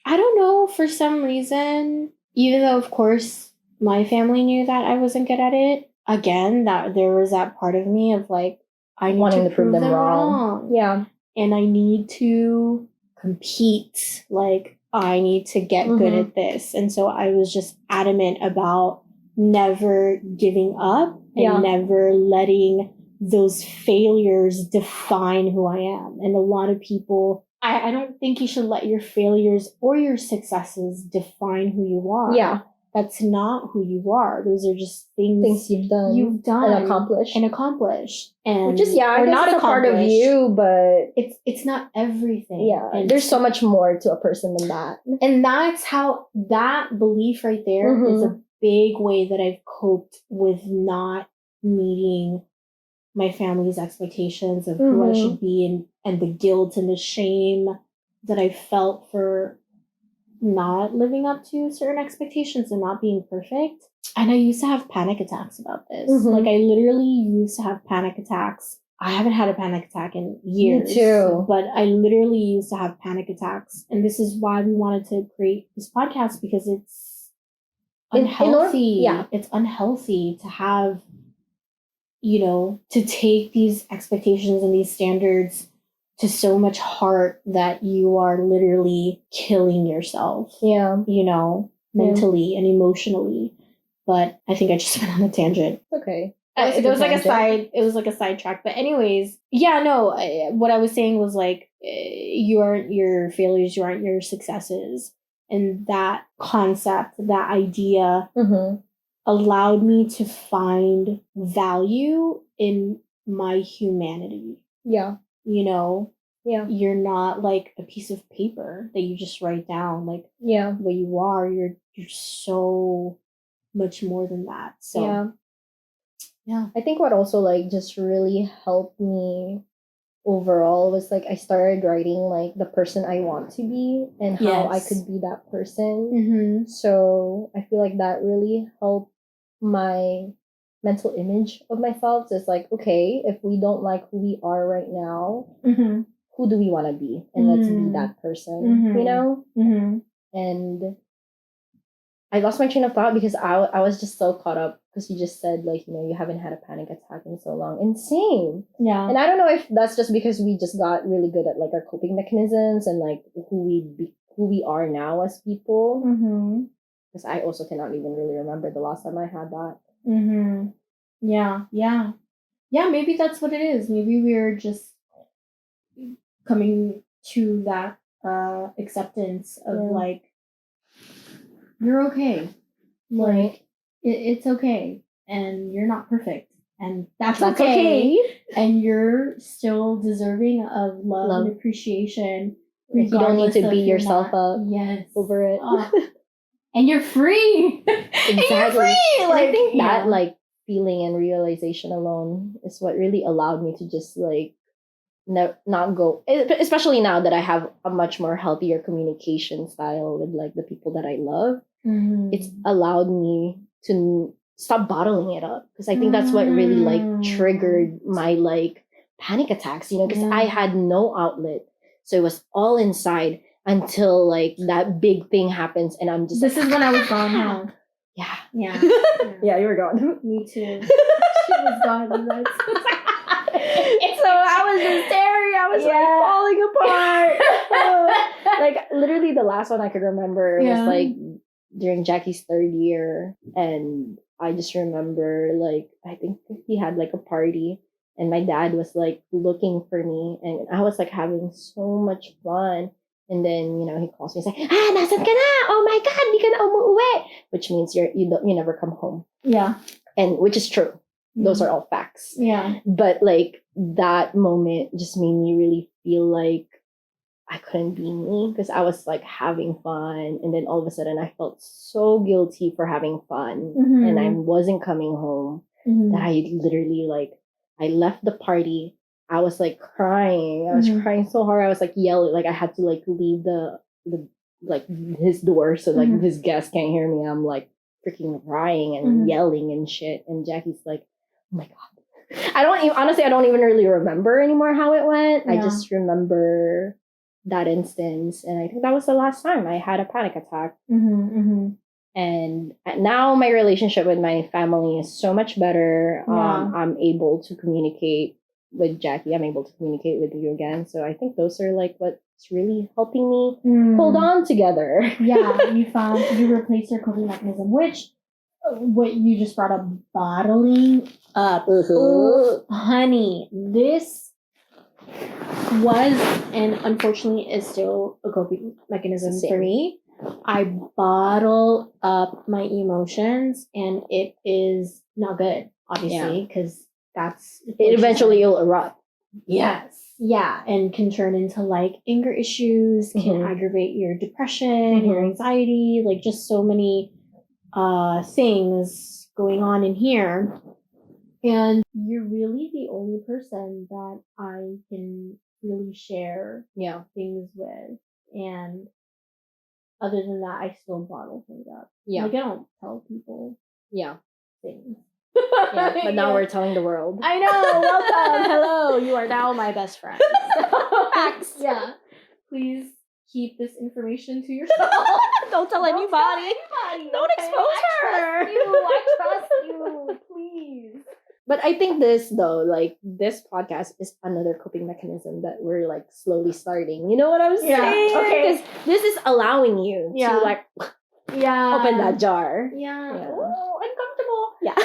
I don't know, for some reason, even though of course my family knew that I wasn't good at it, again, that there was that part of me of like, I need wanting to prove them wrong. Yeah. And I need to compete. Like, I need to get good at this. And so I was just adamant about never giving up and never letting those failures define who I am. And a lot of people, I don't think you should let your failures or your successes define who you are. Yeah. That's not who you are. Those are just things you've done. and accomplished. And which is, I or guess not it's a part of accomplished. you, but It's not everything. yeah, And there's so much more to a person than that. And that's how, that belief right there is a big way that I've coped with not meeting my family's expectations of who I should be, and the guilt and the shame that I felt for not living up to certain expectations and not being perfect. And I used to have panic attacks about this. Like, I literally used to have panic attacks. I haven't had a panic attack in years. Me too. But I literally used to have panic attacks. And this is why we wanted to create this podcast, because it's unhealthy. It's unhealthy to have, to take these expectations and these standards to so much heart that you are literally killing yourself. Yeah. Mentally and emotionally. But I think I just went on a tangent. Okay. It was like a sidetrack. But anyways, what I was saying was like, you aren't your failures, you aren't your successes. And that concept, that idea allowed me to find value in my humanity. Yeah. Yeah. You're not like a piece of paper that you just write down. Like, what you are, you're so much more than that. So yeah. I think what also like just really helped me overall was like, I started writing like the person I want to be and how I could be that person. So I feel like that really helped my mental image of myself. So it's like, okay, if we don't like who we are right now, who do we want to be? And let's be that person, And I lost my train of thought because I was just so caught up, because you just said like, you haven't had a panic attack in so long. Insane. Yeah. And I don't know if that's just because we just got really good at like our coping mechanisms and like who we are now as people. Because I also cannot even really remember the last time I had that. Yeah, maybe that's what it is. Maybe we're just coming to that acceptance of like, you're okay. Like, it's okay. And you're not perfect. And that's okay. And you're still deserving of love and appreciation. You don't need to beat yourself up over it. And you're free. Exactly. And you're free. Like, I think that like feeling and realization alone is what really allowed me to just like not go, especially now that I have a much more healthier communication style with like the people that I love. It's allowed me to stop bottling it up, because I think that's what really like triggered my like panic attacks, because I had no outlet, so it was all inside until like that big thing happens, and I'm just this is when I was gone, huh? Yeah, you were gone. Me too. She was gone. So I was just staring. I was like falling apart. Like literally, the last one I could remember was like during Jackie's 3rd year, and I just remember like, I think he had like a party, and my dad was like looking for me, and I was like having so much fun. And then, he calls me, he's like, nasan ka na? Oh my God, di ka na umuwi. which means you never come home. Yeah. And which is true. Those are all facts. Yeah. But like that moment just made me really feel like I couldn't be me because I was like having fun. And then all of a sudden I felt so guilty for having fun and I wasn't coming home that I literally like, I left the party. I was like crying. I was crying so hard. I was like yelling. Like I had to like leave the like his door so like his guests can't hear me. I'm like freaking crying and yelling and shit. And Jackie's like, oh my God. I don't even really remember anymore how it went. Yeah. I just remember that instance. And I think that was the last time I had a panic attack. And now my relationship with my family is so much better. Yeah. I'm able to communicate with Jackie. I'm able to communicate with you again. So I think those are like what's really helping me hold on together. Yeah, you replaced your coping mechanism, which what you just brought up, bottling up. Oh, honey, this was and unfortunately is still a coping mechanism for me. I bottle up my emotions and it is not good, obviously, because that's it eventually will erupt. Yes. Yeah. And can turn into like anger issues, can aggravate your depression, your anxiety, like just so many things going on in here. And you're really the only person that I can really share things with. And other than that, I still bottle things up. Yeah. Like I don't tell people things. Yeah, but now we're telling the world. I know. Welcome. Hello. You are now my best friend. Facts. Yeah. Please keep this information to yourself. Don't tell anybody. Don't expose her. I trust you. Please. But I think this this podcast is another coping mechanism that we're like slowly starting. You know what I'm saying? Yeah. Okay. Because this is allowing you to like open that jar. Yeah. Oh, uncomfortable. Yeah.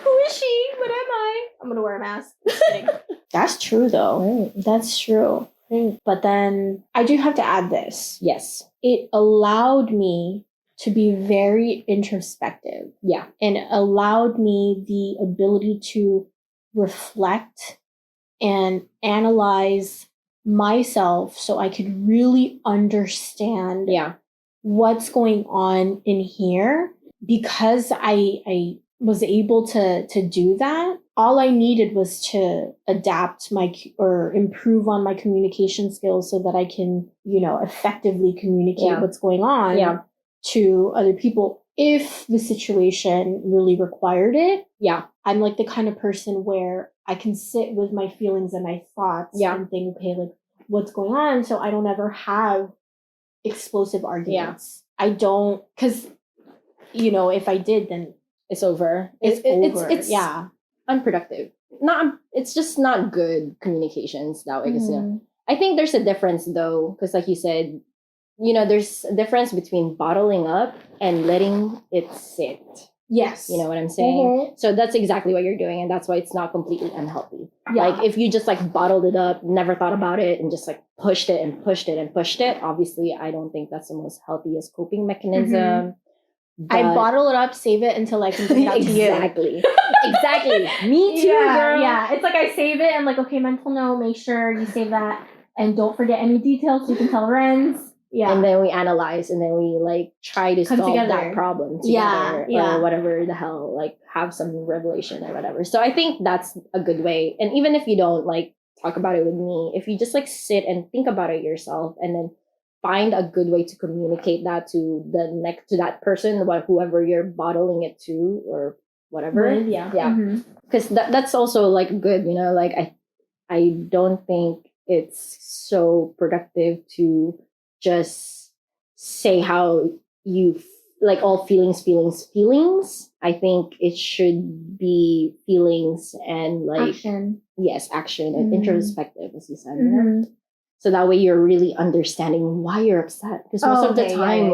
Who is she? What am I? I'm gonna wear a mask. Just kidding. That's true though. Right. That's true. But then I do have to add this. Yes. It allowed me to be very introspective. Yeah. And it allowed me the ability to reflect and analyze myself so I could really understand what's going on in here. Because I was able to do that, all I needed was to adapt or improve on my communication skills so that I can, effectively communicate what's going on to other people if the situation really required it. Yeah. I'm like the kind of person where I can sit with my feelings and my thoughts and think, okay, like what's going on? So I don't ever have explosive arguments. I don't, because, if I did, then it's over. It's over. It's unproductive. It's just not good communications that way. I think there's a difference though, because like you said, there's a difference between bottling up and letting it sit. Yes. You know what I'm saying? So that's exactly what you're doing. And that's why it's not completely unhealthy. Yeah. Like if you just like bottled it up, never thought about it and just like pushed it and pushed it and pushed it, obviously I don't think that's the most healthiest coping mechanism. I bottle it up, save it until I can bring it out to you. Exactly. Me too, girl. Yeah. It's like I save it and like, okay, mental note, make sure you save that. And don't forget any details so you can tell Renz. Yeah. And then we analyze and then we like try to solve that problem together or whatever the hell, like have some revelation or whatever. So I think that's a good way. And even if you don't like talk about it with me, if you just like sit and think about it yourself and then find a good way to communicate that to to that person, whoever you're bottling it to or whatever. Because that's also like good, like I don't think it's so productive to just say how you like all feelings. I think it should be feelings and like action. Yes, action and introspective, as you said. So that way you're really understanding why you're upset. Because most of the time,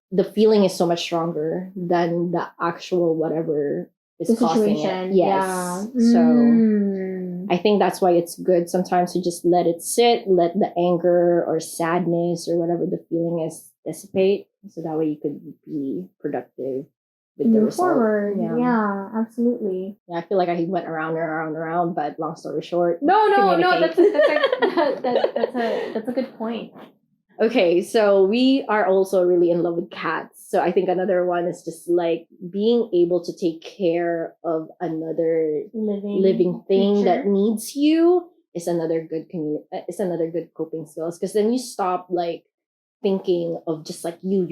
the feeling is so much stronger than the actual whatever is causing it. Yes. So I think that's why it's good sometimes to just let it sit, let the anger or sadness or whatever the feeling is dissipate, so that way you could be productive with the Move result. forward. Yeah, absolutely. Yeah, I feel like I went around and around and around, but long story short, No, communicate. that's a good point. Okay, so we are also really in love with cats. So I think another one is just like being able to take care of another living thing creature that needs you is another good coping skills, because then you stop like thinking of just like you,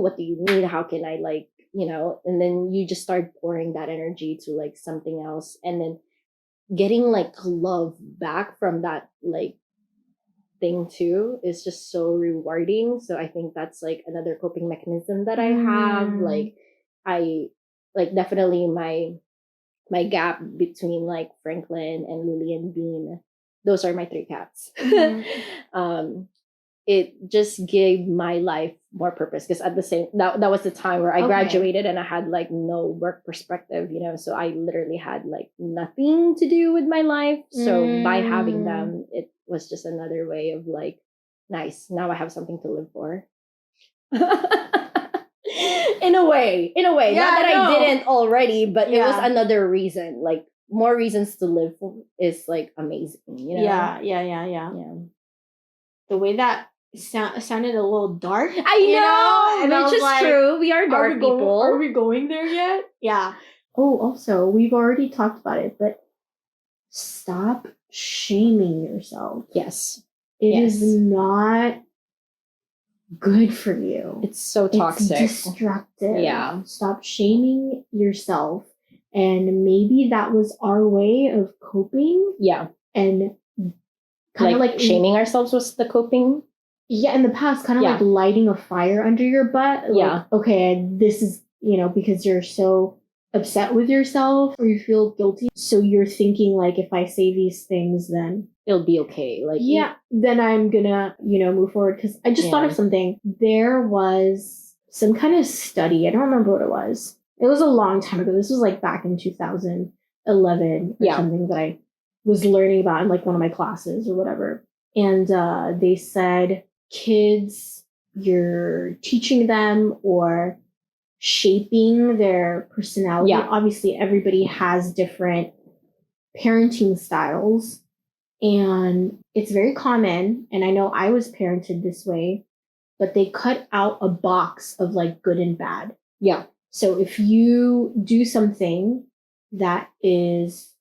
what do you need, how can I like, and then you just start pouring that energy to like something else, and then getting like love back from that like thing too is just so rewarding. So I think that's like another coping mechanism that I have. Like I like definitely my gap between like Franklin and Lily and Bean, those are my 3 cats. It just gave my life more purpose, because at the same that was the time where I graduated and I had like no work perspective, so I literally had like nothing to do with my life. So by having them, it was just another way of like, nice, now I have something to live for. in a way, Yeah, not that no. I didn't already, but it was Yeah. another reason, like more reasons to live for is like amazing, Yeah. The way that sounded a little dark. I know, and I which was is like, true. We are dark people. Are we going there yet? Yeah. Oh, also, we've already talked about it, but stop shaming yourself. Yes. It is not good for you. It's so toxic. It's destructive. Yeah. Stop shaming yourself. And maybe that was our way of coping. Yeah. And kind of like shaming ourselves was the coping. Yeah, in the past, kind of like lighting a fire under your butt. Like, okay, this is, because you're so upset with yourself or you feel guilty. So you're thinking like, if I say these things, then it'll be okay. Like, then I'm gonna, move forward. Because I just thought of something. There was some kind of study. I don't remember what it was. It was a long time ago. This was like back in 2011 or something that I was learning about in like one of my classes or whatever. And they said, kids, you're teaching them or shaping their personality. Yeah. Obviously, everybody has different parenting styles. And it's very common. And I know I was parented this way, but they cut out a box of like good and bad. Yeah. So if you do something that is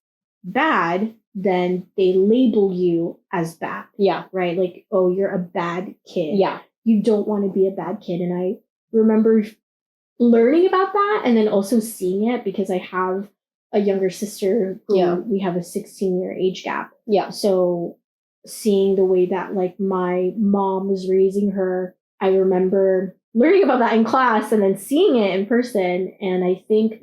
bad, then they label you as bad. Yeah. Right? Like, oh, you're a bad kid. Yeah. You don't want to be a bad kid. And I remember learning about that and then also seeing it because I have a younger sister who we have a 16-year age gap. Yeah. So seeing the way that like my mom was raising her, I remember learning about that in class and then seeing it in person. And I think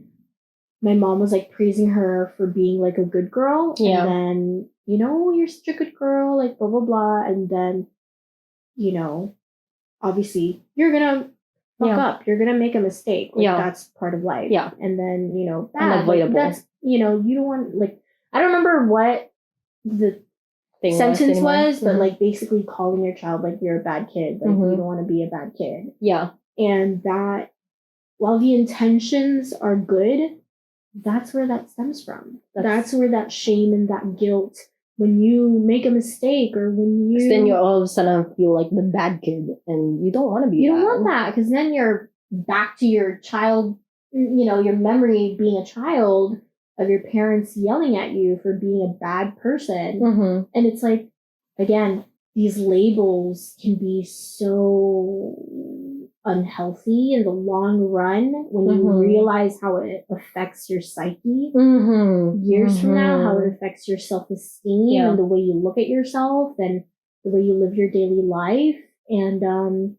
my mom was like praising her for being like a good girl. Yeah. And then, you're such a good girl, like blah, blah, blah. And then, obviously you're going to fuck up. You're going to make a mistake. Like, that's part of life. Yeah. And then, bad. Unavoidable. Like, that's, you don't want, like, I don't remember what the sentence was, but like basically calling your child like you're a bad kid. Like, you don't want to be a bad kid. Yeah. And that, while the intentions are good, that's where that stems from. That's where that shame and that guilt, when you make a mistake or when you... Then you all of a sudden feel like the bad kid and you don't want to be You don't want that because then you're back to your child, your memory being a child of your parents yelling at you for being a bad person. And it's like, again, these labels can be so unhealthy in the long run when you realize how it affects your psyche years from now, how it affects your self-esteem and the way you look at yourself and the way you live your daily life. And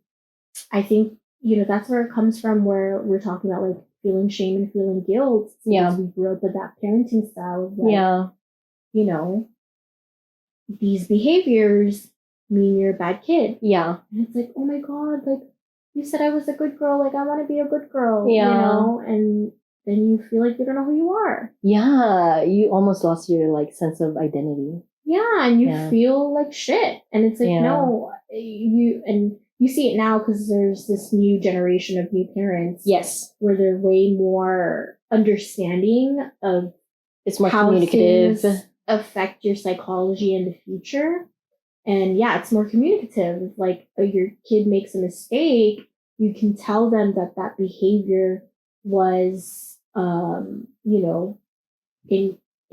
I think, that's where it comes from, where we're talking about like feeling shame and feeling guilt. Because we grew up with that parenting style of like, these behaviors mean you're a bad kid. Yeah. And it's like, oh my God, like, you said I was a good girl, like I want to be a good girl, and then you feel like you don't know who you are. Yeah, you almost lost your like sense of identity. Yeah, and you feel like shit. And it's like, no, you you see it now because there's this new generation of new parents. Yes. Where they're way more understanding of It's more how communicative. things affect your psychology in the future. And yeah, it's more communicative. Like your kid makes a mistake, you can tell them that that behavior was,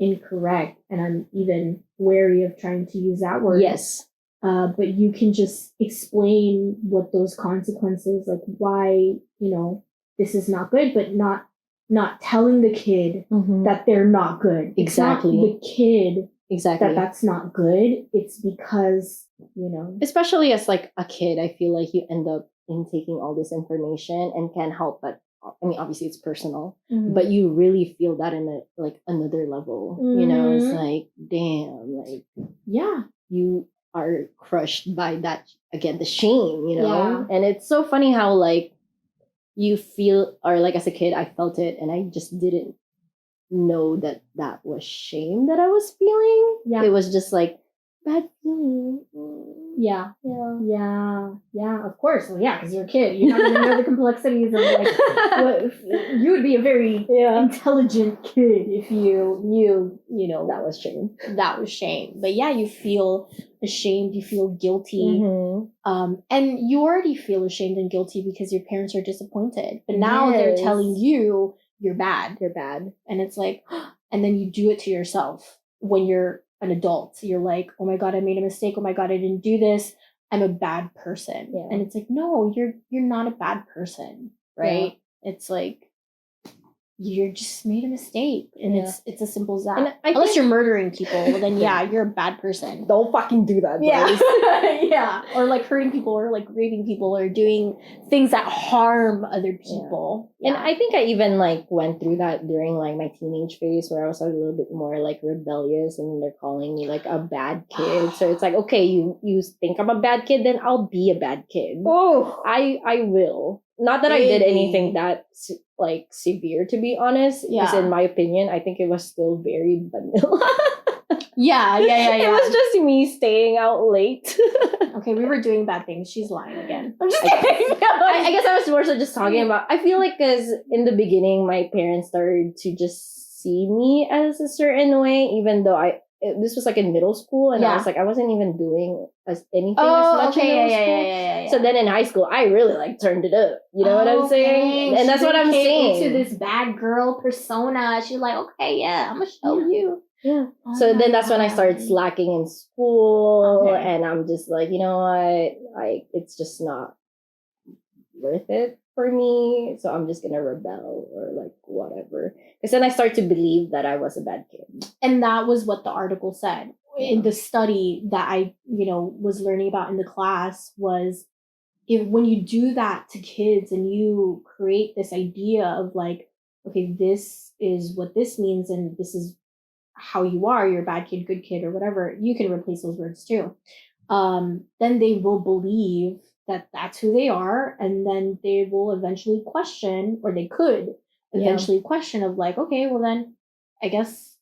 incorrect. And I'm even wary of trying to use that word. Yes. But you can just explain what those consequences, like why, this is not good, but not telling the kid that they're not good. Exactly. It's not the kid exactly that's not good. It's because, especially as like a kid, I feel like you end up intaking all this information and can't help but, I mean, obviously it's personal, but you really feel that in a like another level. It's like, damn, like, yeah, you are crushed by that, again, the shame, Yeah. And it's so funny how like you feel, or like as a kid I felt it and I just didn't know that was shame that I was feeling. Yeah. It was just like bad feeling. Yeah, of course. Well, yeah, because you're a kid. You don't even know the complexities of like you would be a very intelligent kid if you knew, that was shame. That was shame. But yeah, you feel ashamed, you feel guilty. And you already feel ashamed and guilty because your parents are disappointed. But now they're telling you you're bad. You're bad. And it's like, and then you do it to yourself when you're an adult. You're like, oh my God, I made a mistake. Oh my God, I didn't do this. I'm a bad person. Yeah. And it's like, no, you're not a bad person, right? Yeah. It's like, you're just made a mistake. And it's as simple as that. And unless you're murdering people, well, then you're a bad person. Don't fucking do that, boys. Yeah. Or like hurting people or like raping people or doing things that harm other people. Yeah. And I think I even like went through that during like my teenage phase where I was a little bit more like rebellious and they're calling me like a bad kid. So it's like, okay, you think I'm a bad kid, then I'll be a bad kid. Oh, I will. Not that I did anything that like severe, to be honest. Because in my opinion, I think it was still very vanilla. Yeah. It was just me staying out late. Okay, we were doing bad things. She's lying again. I'm just kidding. I guess I was more so just talking about. I feel like because in the beginning, my parents started to just see me as a certain way, even though this was like in middle school, and I was like, I wasn't even doing anything as much in middle school. Yeah. So then in high school, I really like turned it up. You know what I'm saying? And that's what I'm saying. Into this bad girl persona, she's like, okay, I'm gonna show you. Yeah. So then that's when I started slacking in school, and I'm just like, you know what? It's just not worth it for me. So I'm just gonna rebel or like whatever. Because then I started to believe that I was a bad kid. And that was what the article said. In the study that I, was learning about in the class was when you do that to kids and you create this idea of like, okay, this is what this means and this is how you are, you're a bad kid, good kid, or whatever, you can replace those words too. Then they will believe that that's who they are, and then they will eventually question, or they could eventually question of like, okay, well then I guess,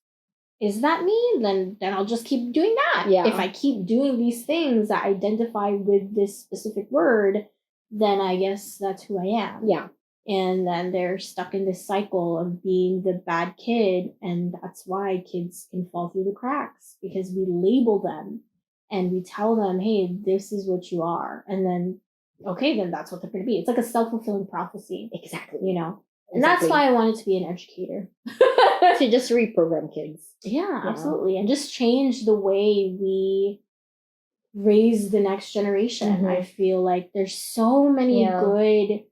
is that me? Then I'll just keep doing that. Yeah. If I keep doing these things that identify with this specific word, then I guess that's who I am. Yeah. And then they're stuck in this cycle of being the bad kid, and that's why kids can fall through the cracks, because we label them and we tell them, hey, this is what you are. And then, okay, then that's what they're going to be. It's like a self-fulfilling prophecy. Exactly. And that's why I wanted to be an educator. To just reprogram kids. Yeah, absolutely. And just change the way we raise the next generation. I feel like there's so many good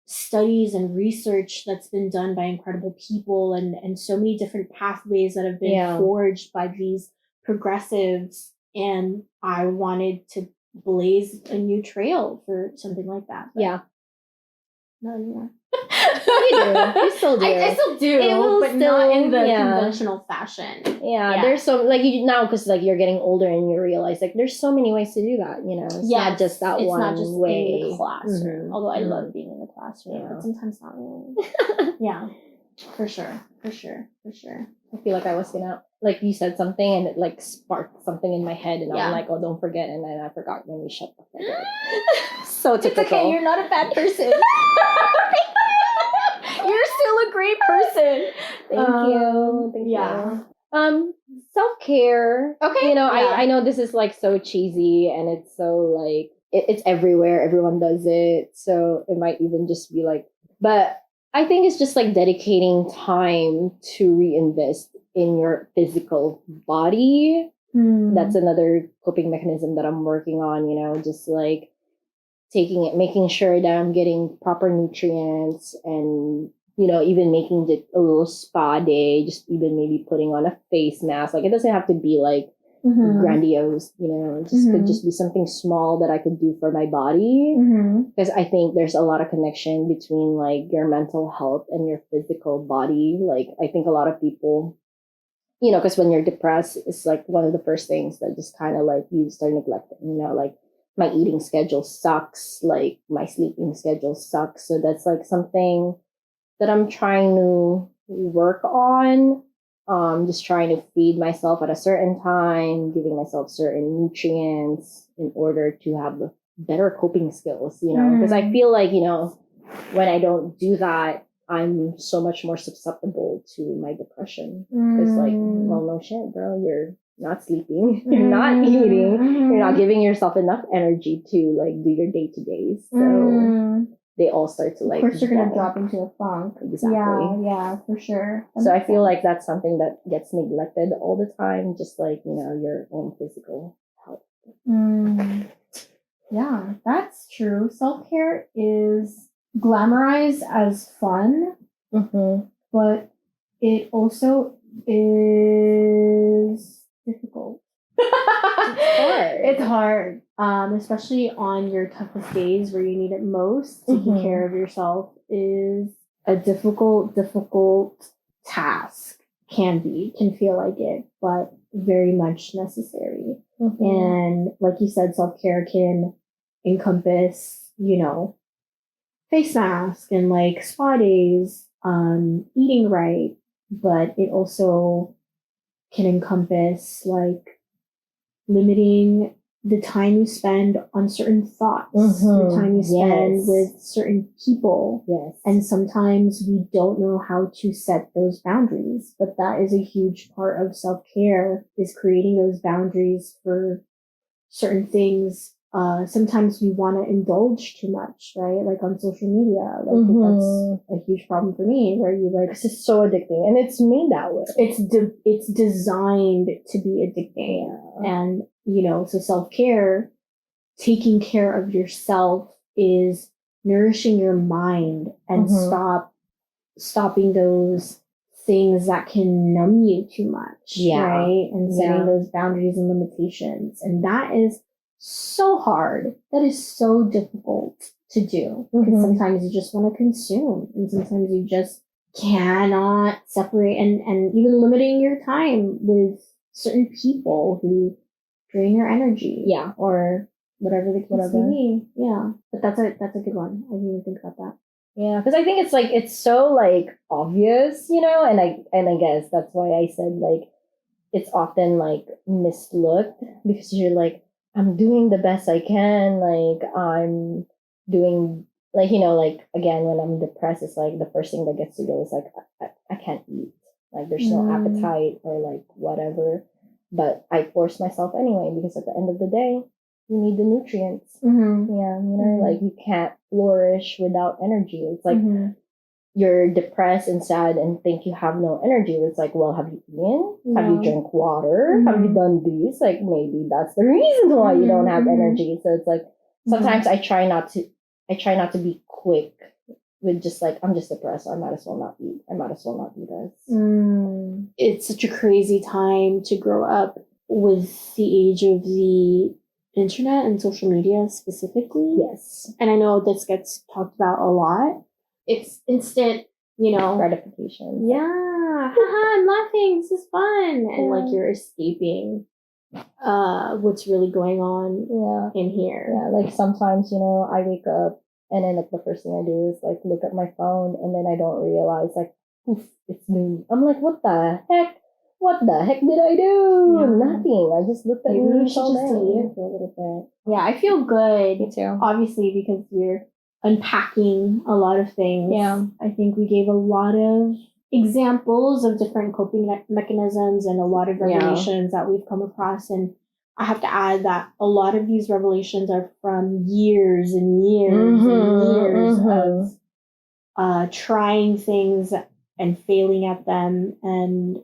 studies and research that's been done by incredible people and so many different pathways that have been forged by these progressives. And I wanted to blaze a new trail for something like that. Yeah. Not anymore. You do. You still do. I still do, but not in the conventional fashion. Yeah, there's so like you now because like you're getting older and you realize like there's so many ways to do that. It's not just that it's one not just way. In the classroom. Although I love being in the classroom, but sometimes not really. Yeah. For sure. I feel like I was gonna, like, you said something and it like sparked something in my head, and I'm like, oh, don't forget, and then I forgot when we shut the fuck up. So typical. It's okay, you're not a bad person. You're still a great person. Thank you. Self-care. Okay. You know, I know this is like so cheesy and it's so like it's everywhere. Everyone does it. So it might even just be like, but I think it's just like dedicating time to reinvest in your physical body. That's another coping mechanism that I'm working on, you know, just like making sure that I'm getting proper nutrients, and, you know, even making it a little spa day, just even maybe putting on a face mask. Like, it doesn't have to be like grandiose, you know, it just could just be something small that I could do for my body. Because I think there's a lot of connection between like your mental health and your physical body. Like, I think a lot of people, you know, because when you're depressed, it's like one of the first things that just kind of like you start neglecting, you know, like my eating schedule sucks, like my sleeping schedule sucks. So that's like something that I'm trying to work on. Just trying to feed myself at a certain time, giving myself certain nutrients in order to have better coping skills, you know, because I feel like, you know, when I don't do that, I'm so much more susceptible to my depression. Because like, well, no shit, bro, you're not sleeping, you're not eating, you're not giving yourself enough energy to like do your day-to-days. So they all start to like, of course you're gonna drop into a funk. Exactly. Yeah, for sure. So I feel like that's something that gets neglected all the time, just like, you know, your own physical health. Yeah, that's true. Self-care is glamorized as fun, but it also is difficult. It's hard. Especially on your toughest days where you need it most. Taking care of yourself is a difficult task. Can feel like it, but very much necessary. And like you said, self-care can encompass, you know, face mask and like spa days, eating right, but it also can encompass like limiting the time you spend on certain thoughts, the time you spend with certain people. And sometimes we don't know how to set those boundaries, but that is a huge part of self-care, is creating those boundaries for certain things. Sometimes we want to indulge too much, right? Like on social media, like that's a huge problem for me, where you like, it's just so addicting, and it's made that way. It's designed to be addicting. And, you know, so self-care, taking care of yourself, is nourishing your mind and stopping those things that can numb you too much, right? And setting those boundaries and limitations. And that is so hard. That is so difficult to do, because sometimes you just want to consume, and sometimes you just cannot separate, and even limiting your time with certain people who drain your energy, or whatever the case may be. But that's a good one. I didn't even think about that. Yeah, because I think it's like, it's so like obvious, you know, and I guess that's why I said like it's often like mislooked, because you're like, I'm doing the best I can, like I'm doing, like, you know, like again, when I'm depressed, it's like the first thing that gets to go is like I can't eat, like there's no appetite or like whatever, but I force myself anyway, because at the end of the day, you need the nutrients. Yeah, you know, like you can't flourish without energy. It's like you're depressed and sad and think you have no energy. It's like, well, have you eaten? Have you drank water? Have you done these? Like, maybe that's the reason why you don't have energy. So it's like, sometimes I try not to be quick with just like, I'm just depressed, so I might as well not eat. I might as well not do this. It's such a crazy time to grow up with the age of the internet and social media specifically. And I know this gets talked about a lot. It's instant, you know, gratification. Haha, I'm laughing, this is fun. And like you're escaping what's really going on in here. Like sometimes, you know, I wake up and then like the first thing I do is like look at my phone, and then I don't realize like poof, it's noon. I'm like, what the heck? What the heck did I do? Yeah. Nothing. I just looked at Maybe we moon should all just day delete it for a little Yeah, I feel good. bit. Me too. Obviously, because we're unpacking a lot of things. Yeah. I think we gave a lot of examples of different coping mechanisms and a lot of revelations that we've come across. And I have to add that a lot of these revelations are from years and years and years of trying things and failing at them and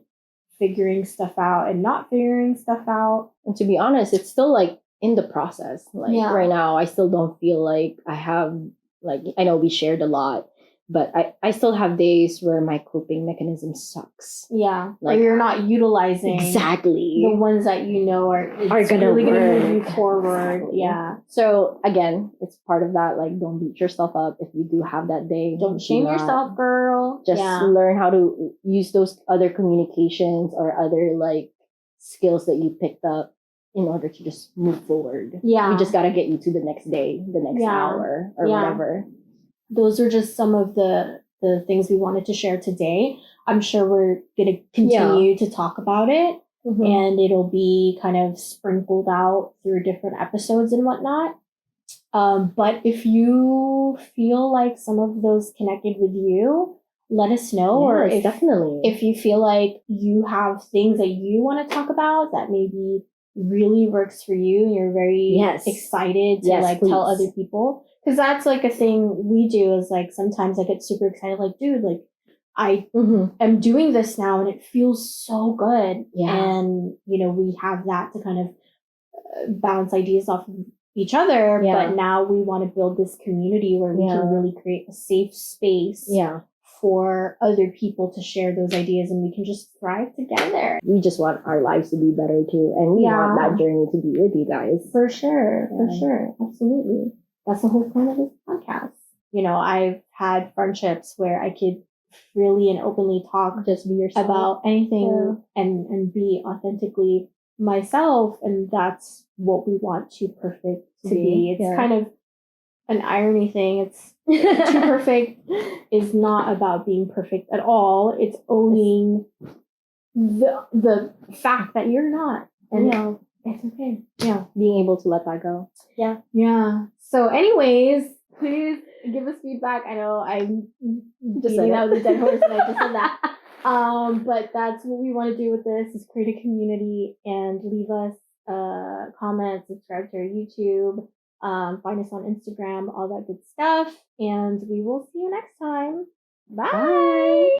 figuring stuff out and not figuring stuff out. And to be honest, it's still like in the process. Like right now, I still don't feel like I have, like, I know we shared a lot, but I still have days where my coping mechanism sucks. Yeah. Like, or you're not utilizing exactly the ones that you know are gonna really work. gonna move you forward. Exactly. Yeah. So again, it's part of that. Like, don't beat yourself up if you do have that day. Don't shame yourself, girl. Just learn how to use those other communications or other like skills that you picked up in order to just move forward. Yeah. We just gotta get you to the next day, the next hour, or whatever. Those are just some of the things we wanted to share today. I'm sure we're going to continue to talk about it, and it'll be kind of sprinkled out through different episodes and whatnot. But if you feel like some of those connected with you, let us know. Or if you feel like you have things that you want to talk about that maybe really works for you and you're very excited to tell other people. Because that's like a thing we do is like sometimes I get super excited, like, dude, like I am doing this now and it feels so good. Yeah. And, we have that to kind of bounce ideas off of each other. Yeah. But now we want to build this community where we can really create a safe space for other people to share those ideas and we can just thrive together. We just want our lives to be better too. And we want that journey to be with you guys. For sure. Absolutely. That's the whole point of this podcast. I've had friendships where I could freely and openly talk just be yourself about anything and be authentically myself. And that's what we want Too Perfect to be. It's kind of an irony thing. It's Too Perfect is not about being perfect at all. It's owning the fact that you're not. And it's okay. Yeah. Being able to let that go. Yeah. Yeah. So anyways, please give us feedback. I know I'm just beating out the dead horse and I just said that. But that's what we want to do with this is create a community and leave us a comment, subscribe to our YouTube, find us on Instagram, all that good stuff. And we will see you next time. Bye.